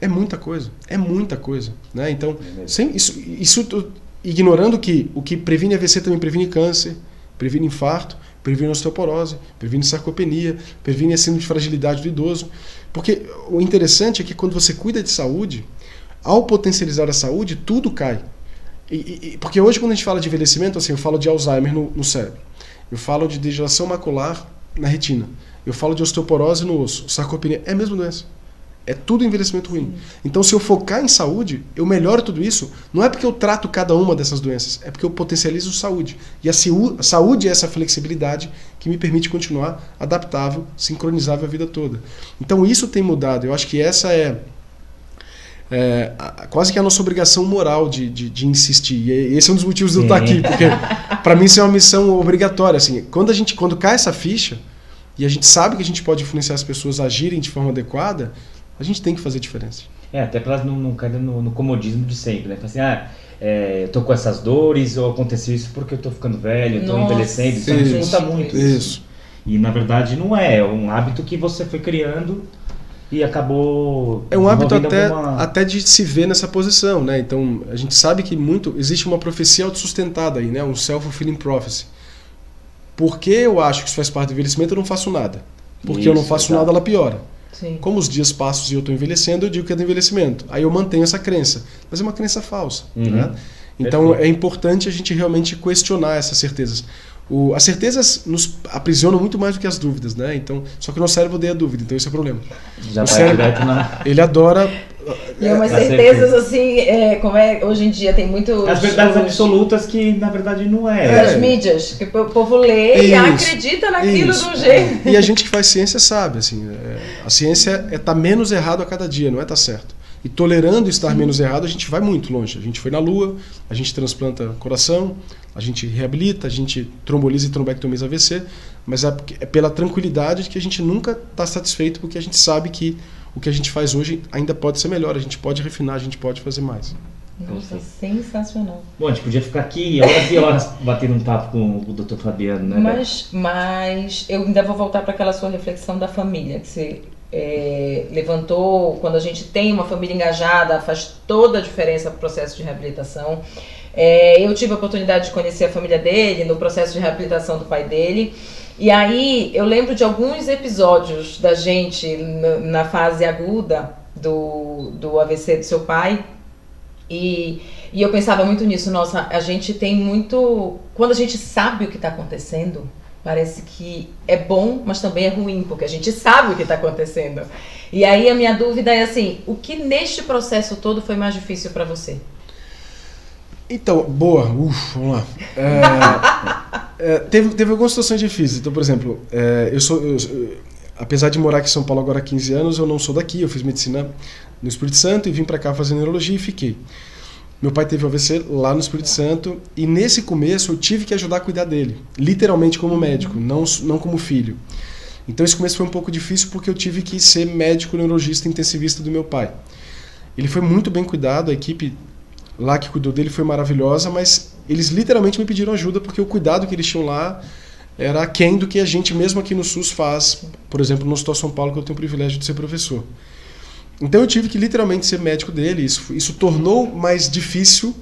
É muita coisa. Né? Então, isso ignorando que o que previne AVC também previne câncer, previne infarto, previne osteoporose, previne sarcopenia, previne a síndrome de fragilidade do idoso. Porque o interessante é que quando você cuida de saúde, ao potencializar a saúde, tudo cai. Porque hoje, quando a gente fala de envelhecimento, assim, eu falo de Alzheimer no cérebro, eu falo de degeneração macular na retina, eu falo de osteoporose no osso, sarcopenia, é a mesma doença. É tudo envelhecimento ruim. Então, se eu focar em saúde, eu melhoro tudo isso. Não é porque eu trato cada uma dessas doenças, é porque eu potencializo saúde. E a saúde é essa flexibilidade que me permite continuar adaptável, sincronizável a vida toda. Então, isso tem mudado. Eu acho que essa é quase que a nossa obrigação moral de insistir. E esse é um dos motivos de eu estar aqui, porque para mim isso é uma missão obrigatória. Assim, quando cai essa ficha, e a gente sabe que a gente pode influenciar as pessoas a agirem de forma adequada, a gente tem que fazer diferença. Até para elas não caírem no comodismo de sempre, né? Assim, eu tô com essas dores, ou aconteceu isso porque eu tô ficando velho, eu tô envelhecendo, isso dificulta muito. Isso. E na verdade não é um hábito que você foi criando e acabou... É um hábito até de se ver nessa posição, né? Então a gente sabe que existe uma profecia autossustentada aí, né? Um self-fulfilling prophecy. Porque eu acho que isso faz parte do envelhecimento, eu não faço nada. Porque eu não faço nada, ela piora. Sim. Como os dias passam e eu estou envelhecendo, eu digo que é do envelhecimento. Aí eu mantenho essa crença. Mas é uma crença falsa. Né? Então é importante a gente realmente questionar essas certezas. As certezas nos aprisionam muito mais do que as dúvidas, né? Então, só que o nosso cérebro odeia a dúvida, então esse é o problema. Já vai direto na... Ele adora... E umas certezas assim, como hoje em dia tem muito... As verdades absolutas que na verdade não As mídias, que o povo lê e acredita naquilo de um jeito. E a gente que faz ciência sabe, assim, a ciência é estar menos errado a cada dia, não é estar certo. E tolerando estar menos errado, a gente vai muito longe. A gente foi na Lua, a gente transplanta coração, a gente reabilita, a gente tromboliza e trombectomiza AVC, mas é pela tranquilidade de que a gente nunca está satisfeito, porque a gente sabe que o que a gente faz hoje ainda pode ser melhor, a gente pode refinar, a gente pode fazer mais. Nossa, sensacional. Bom, a gente podia ficar aqui horas e horas batendo um papo com o Dr. Fabiano, né? Mas eu ainda vou voltar para aquela sua reflexão da família, que você levantou. Quando a gente tem uma família engajada, faz toda a diferença para o processo de reabilitação. Eu tive a oportunidade de conhecer a família dele no processo de reabilitação do pai dele. E aí eu lembro de alguns episódios da gente na fase aguda do AVC do seu pai. E eu pensava muito nisso. Nossa, a gente tem muito... Quando a gente sabe o que está acontecendo, parece que é bom, mas também é ruim, porque a gente sabe o que está acontecendo. E aí a minha dúvida é assim, o que neste processo todo foi mais difícil para você? Então, boa, vamos lá. Teve algumas situações difíceis. Então, por exemplo, apesar de morar aqui em São Paulo agora há 15 anos, eu não sou daqui, eu fiz medicina no Espírito Santo e vim para cá fazer neurologia e fiquei. Meu pai teve AVC lá no Espírito Santo e nesse começo eu tive que ajudar a cuidar dele, literalmente como médico, não como filho. Então esse começo foi um pouco difícil porque eu tive que ser médico neurologista intensivista do meu pai. Ele foi muito bem cuidado, a equipe lá que cuidou dele foi maravilhosa, mas eles literalmente me pediram ajuda porque o cuidado que eles tinham lá era aquém do que a gente mesmo aqui no SUS faz, por exemplo, no Hospital São Paulo, que eu tenho o privilégio de ser professor. Então eu tive que literalmente ser médico dele, isso tornou mais difícil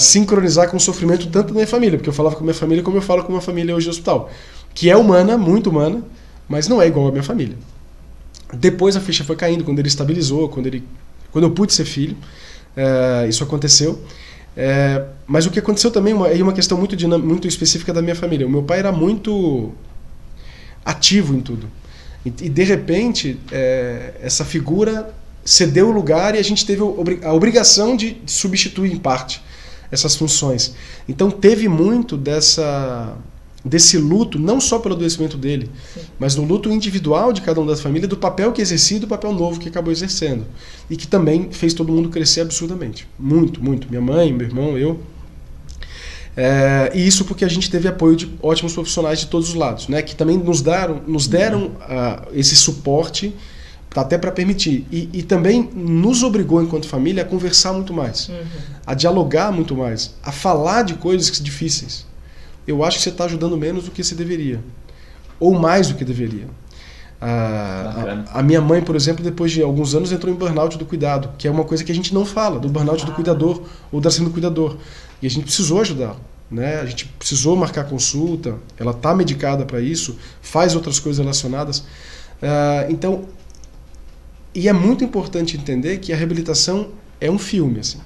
sincronizar com o sofrimento tanto da minha família, porque eu falava com a minha família como eu falo com a minha família hoje no hospital, que é humana, muito humana, mas não é igual à minha família. Depois a ficha foi caindo, quando ele estabilizou, quando eu pude ser filho, isso aconteceu. Mas o que aconteceu também é uma questão muito específica da minha família. O meu pai era muito ativo em tudo. E de repente, essa figura cedeu o lugar e a gente teve a obrigação de substituir em parte essas funções. Então teve muito desse luto, não só pelo adoecimento dele, sim, mas no luto individual de cada um da família, do papel que exercia e do papel novo que acabou exercendo. E que também fez todo mundo crescer absurdamente. Muito, muito. Minha mãe, meu irmão, eu. E isso porque a gente teve apoio de ótimos profissionais de todos os lados, né, que também nos deram esse suporte até para permitir. E também nos obrigou, enquanto família, a conversar muito mais, a dialogar muito mais, a falar de coisas difíceis. Eu acho que você está ajudando menos do que você deveria, ou mais do que deveria. A minha mãe, por exemplo, depois de alguns anos entrou em burnout do cuidado, que é uma coisa que a gente não fala, do burnout do cuidador ou da síndrome do cuidador. E a gente precisou ajudar, né? A gente precisou marcar consulta, ela está medicada para isso, faz outras coisas relacionadas. Então, e é muito importante entender que a reabilitação é um filme, assim.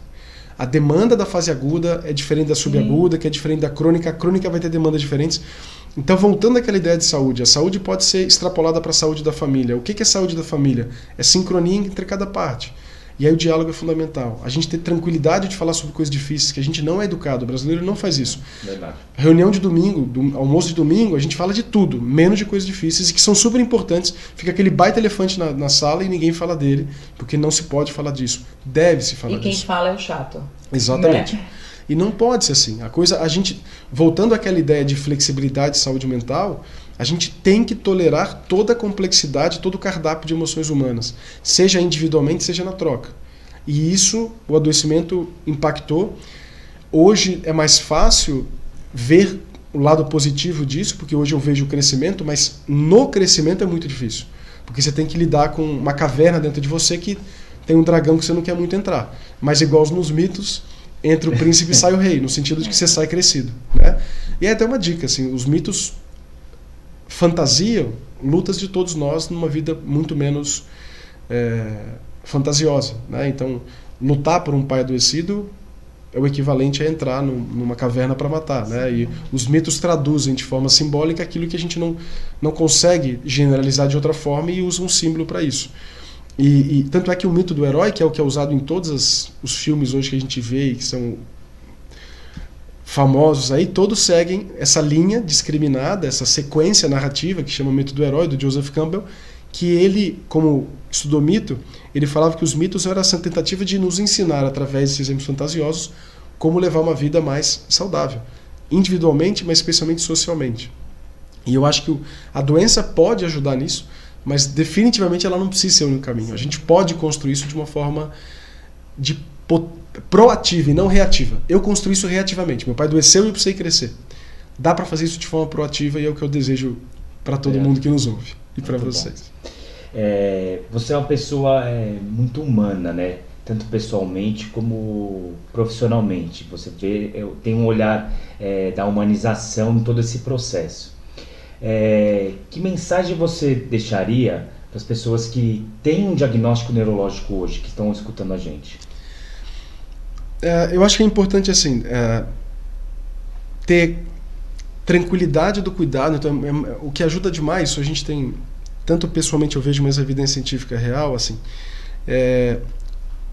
A demanda da fase aguda é diferente da subaguda, que é diferente da crônica. A crônica vai ter demandas diferentes. Então, voltando àquela ideia de saúde, a saúde pode ser extrapolada para a saúde da família. O que é saúde da família? É sincronia entre cada parte. E aí o diálogo é fundamental. A gente ter tranquilidade de falar sobre coisas difíceis, que a gente não é educado. O brasileiro não faz isso. Verdade. Reunião de domingo, almoço de domingo, a gente fala de tudo, menos de coisas difíceis e que são super importantes. Fica aquele baita elefante na sala e ninguém fala dele, porque não se pode falar disso. Deve-se falar disso. E quem fala é o chato. Exatamente. Né? E não pode ser assim. Voltando àquela ideia de flexibilidade e saúde mental, a gente tem que tolerar toda a complexidade, todo o cardápio de emoções humanas, seja individualmente, seja na troca. E isso, o adoecimento impactou. Hoje é mais fácil ver o lado positivo disso, porque hoje eu vejo o crescimento, mas no crescimento é muito difícil. Porque você tem que lidar com uma caverna dentro de você que tem um dragão que você não quer muito entrar. Mas igual nos mitos, entre o príncipe e sai o rei, no sentido de que você sai crescido, né? E é até uma dica, assim, os mitos fantasiam lutas de todos nós numa vida muito menos fantasiosa, né? Então, lutar por um pai adoecido é o equivalente a entrar numa caverna para matar, né? E os mitos traduzem de forma simbólica aquilo que a gente não consegue generalizar de outra forma e usa um símbolo para isso. E tanto é que o mito do herói, que é o que é usado em todos os filmes hoje que a gente vê e que são famosos aí, todos seguem essa linha discriminada, essa sequência narrativa que chama mito do herói, do Joseph Campbell, que ele, como estudou mito, ele falava que os mitos eram essa tentativa de nos ensinar, através desses exemplos fantasiosos, como levar uma vida mais saudável, individualmente, mas especialmente socialmente. E eu acho que a doença pode ajudar nisso, mas definitivamente ela não precisa ser o único caminho. A gente pode construir isso de uma forma proativa e não reativa. Eu construí isso reativamente. Meu pai adoeceu e eu precisei crescer. Dá para fazer isso de forma proativa e é o que eu desejo para todo mundo que nos ouve e para vocês. Você é uma pessoa muito humana, né? Tanto pessoalmente como profissionalmente. Você tem um olhar da humanização em todo esse processo. Que mensagem você deixaria para as pessoas que têm um diagnóstico neurológico hoje, que estão escutando a gente? Eu acho que é importante assim, ter tranquilidade do cuidado. Então, o que ajuda demais, isso a gente tem, tanto pessoalmente eu vejo, mas a evidência científica é real, assim,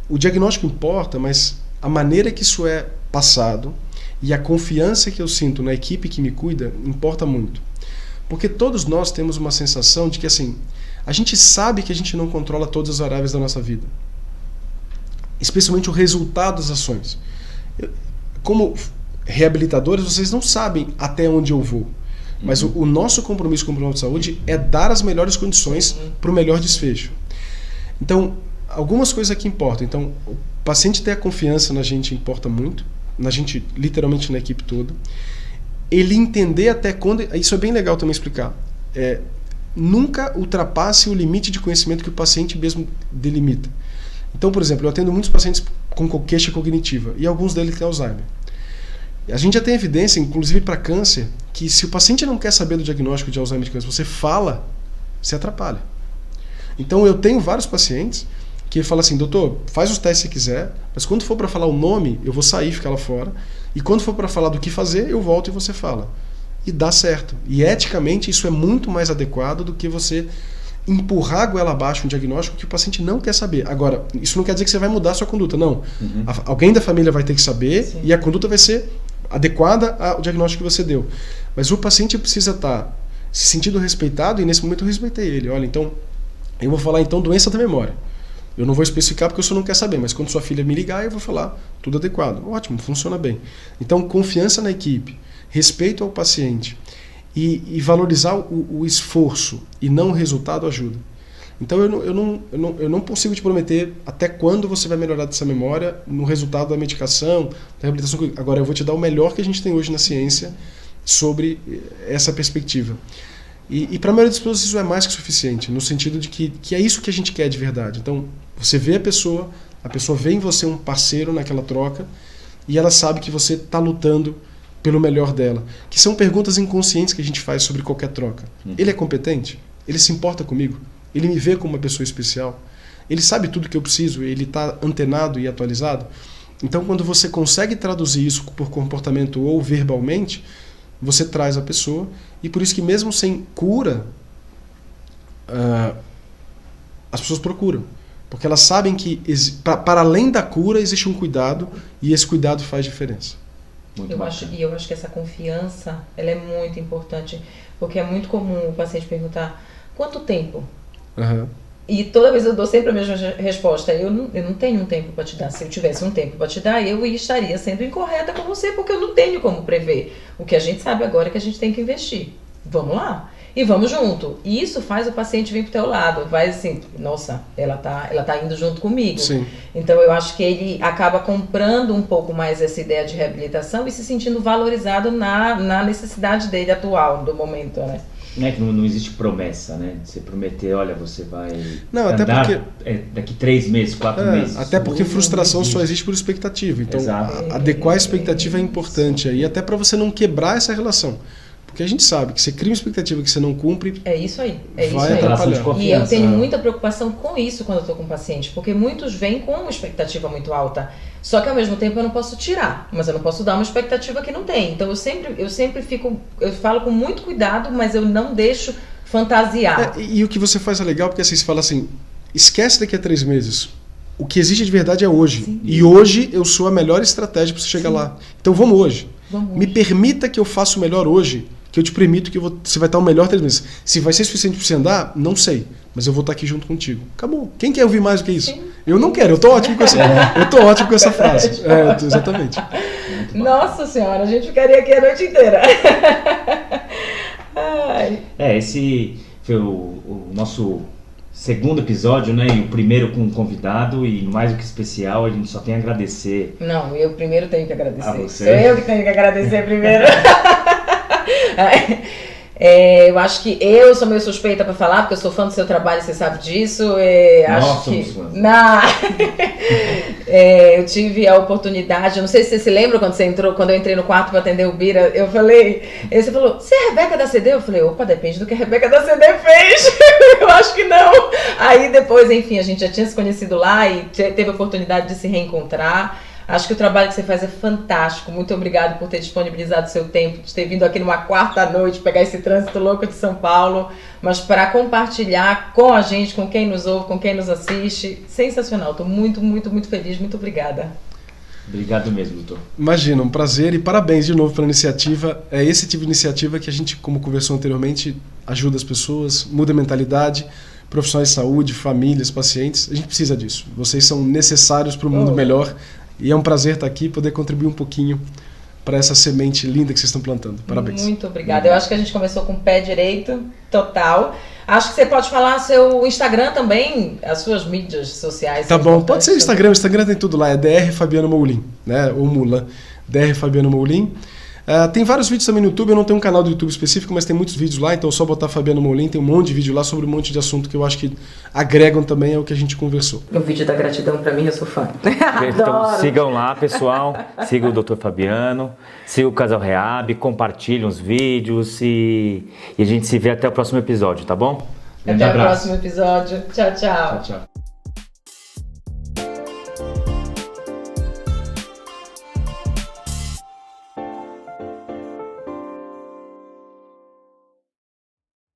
o diagnóstico importa, mas a maneira que isso é passado e a confiança que eu sinto na equipe que me cuida importa muito. Porque todos nós temos uma sensação de que, assim, a gente sabe que a gente não controla todas as variáveis da nossa vida, especialmente o resultado das ações. Como reabilitadores, vocês não sabem até onde eu vou, mas o nosso compromisso com o profissional de saúde é dar as melhores condições para o melhor desfecho. Então, algumas coisas aqui importam. Então, o paciente ter a confiança na gente importa muito, na gente, literalmente na equipe toda. Ele entender até quando... Isso é bem legal também explicar. Nunca ultrapasse o limite de conhecimento que o paciente mesmo delimita. Então, por exemplo, eu atendo muitos pacientes com queixa cognitiva e alguns deles têm Alzheimer. A gente já tem evidência, inclusive para câncer, que se o paciente não quer saber do diagnóstico de Alzheimer de câncer, você fala, se atrapalha. Então, eu tenho vários pacientes que falam assim: doutor, faz os testes se quiser, mas quando for para falar o nome, eu vou sair, ficar lá fora. E quando for para falar do que fazer, eu volto e você fala. E dá certo. E eticamente isso é muito mais adequado do que você empurrar a goela abaixo um diagnóstico que o paciente não quer saber. Agora, isso não quer dizer que você vai mudar a sua conduta, não. Alguém da família vai ter que saber. Sim. E a conduta vai ser adequada ao diagnóstico que você deu. Mas o paciente precisa estar se sentindo respeitado, e nesse momento eu respeitei ele. Olha, então, eu vou falar então doença da memória. Eu não vou especificar porque o senhor não quer saber, mas quando sua filha me ligar, eu vou falar tudo adequado. Ótimo, funciona bem. Então, confiança na equipe, respeito ao paciente e valorizar o esforço e não o resultado ajuda. Então, eu não consigo te prometer até quando você vai melhorar dessa memória no resultado da medicação, da reabilitação. Agora, eu vou te dar o melhor que a gente tem hoje na ciência sobre essa perspectiva. E para a maioria das pessoas isso é mais que suficiente, no sentido de que é isso que a gente quer de verdade. Então, você vê a pessoa vê em você um parceiro naquela troca e ela sabe que você está lutando pelo melhor dela. Que são perguntas inconscientes que a gente faz sobre qualquer troca. Ele é competente? Ele se importa comigo? Ele me vê como uma pessoa especial? Ele sabe tudo que eu preciso? Ele está antenado e atualizado? Então, quando você consegue traduzir isso por comportamento ou verbalmente, você traz a pessoa, e por isso que mesmo sem cura, as pessoas procuram. Porque elas sabem que para além da cura existe um cuidado, e esse cuidado faz diferença. Eu acho que essa confiança ela é muito importante, porque é muito comum o paciente perguntar: quanto tempo? E toda vez eu dou sempre a mesma resposta: eu não tenho um tempo para te dar. Se eu tivesse um tempo para te dar, eu estaria sendo incorreta com você, porque eu não tenho como prever. O que a gente sabe agora é que a gente tem que investir. Vamos lá. E vamos junto. E isso faz o paciente vir pro teu lado. Vai assim: nossa, ela tá indo junto comigo. Sim. Então eu acho que ele acaba comprando um pouco mais essa ideia de reabilitação e se sentindo valorizado na necessidade dele atual, do momento, né? Não é que não existe promessa, né? Você prometer, olha, você vai até andar porque, daqui 3 meses, 4 meses. Até porque frustração só existe por expectativa. Então, adequar a expectativa é importante aí, até para você não quebrar essa relação. Porque a gente sabe que você cria uma expectativa que você não cumpre, É isso aí, é vai isso aí. atrapalhar. E eu tenho muita preocupação com isso quando eu estou com o paciente, porque muitos vêm com uma expectativa muito alta. Só que ao mesmo tempo eu não posso tirar, mas eu não posso dar uma expectativa que não tem. Então eu sempre fico, eu falo com muito cuidado, mas eu não deixo fantasiar. E o que você faz é legal, porque assim, você fala assim, esquece daqui a 3 meses. O que existe de verdade é hoje. Sim. E hoje eu sou a melhor estratégia para você chegar lá. Então vamos hoje. Me permita que eu faça o melhor hoje, que eu te permito que você vai estar o melhor 3 meses. Se vai ser suficiente para você andar, não sei. Mas eu vou estar aqui junto contigo. Acabou. Quem quer ouvir mais do que isso? Sim. Eu não quero. Eu tô ótimo com essa frase. Exatamente. Nossa senhora, a gente ficaria aqui a noite inteira. Ai. Esse foi o nosso segundo episódio, né? E o primeiro com um convidado, e mais do que especial, a gente só tem a agradecer. Não, eu primeiro tenho que agradecer. A você? Sou eu que tenho que agradecer primeiro. Eu acho que eu sou meio suspeita para falar, porque eu sou fã do seu trabalho, você sabe disso. Acho que eu tive a oportunidade, eu não sei se você se lembra quando você entrou, quando eu entrei no quarto para atender o Bira, eu falei, você falou, você é a Rebeca da CD? Eu falei, opa, depende do que a Rebeca da CD fez. Eu acho que não. Aí depois, enfim, a gente já tinha se conhecido lá e teve a oportunidade de se reencontrar. Acho que o trabalho que você faz é fantástico. Muito obrigado por ter disponibilizado o seu tempo, de ter vindo aqui numa quarta noite, pegar esse trânsito louco de São Paulo, mas para compartilhar com a gente, com quem nos ouve, com quem nos assiste. Sensacional. Estou muito, muito, muito feliz. Muito obrigada. Obrigado mesmo, doutor. Imagina, um prazer e parabéns de novo pela iniciativa. É esse tipo de iniciativa que a gente, como conversou anteriormente, ajuda as pessoas, muda a mentalidade, profissionais de saúde, famílias, pacientes. A gente precisa disso. Vocês são necessários para o mundo melhor. E é um prazer estar aqui e poder contribuir um pouquinho para essa semente linda que vocês estão plantando. Parabéns. Muito obrigada. Eu acho que a gente começou com o pé direito, total. Acho que você pode falar seu Instagram também, as suas mídias sociais. Tá bom, pode ser o Instagram. O Instagram tem tudo lá, é Dr. Fabiano Moulin, né? Ou Mula. Dr. Fabiano Moulin. Tem vários vídeos também no YouTube, eu não tenho um canal do YouTube específico, mas tem muitos vídeos lá, então é só botar Fabiano Moulin, tem um monte de vídeo lá sobre um monte de assunto que eu acho que agregam também ao que a gente conversou. O vídeo da gratidão pra mim, eu sou fã. Então sigam lá, pessoal, sigam o Dr. Fabiano, sigam o Casal Reab, compartilhem os vídeos e a gente se vê até o próximo episódio, tá bom? Até o próximo episódio. Tchau, tchau. Tchau, tchau.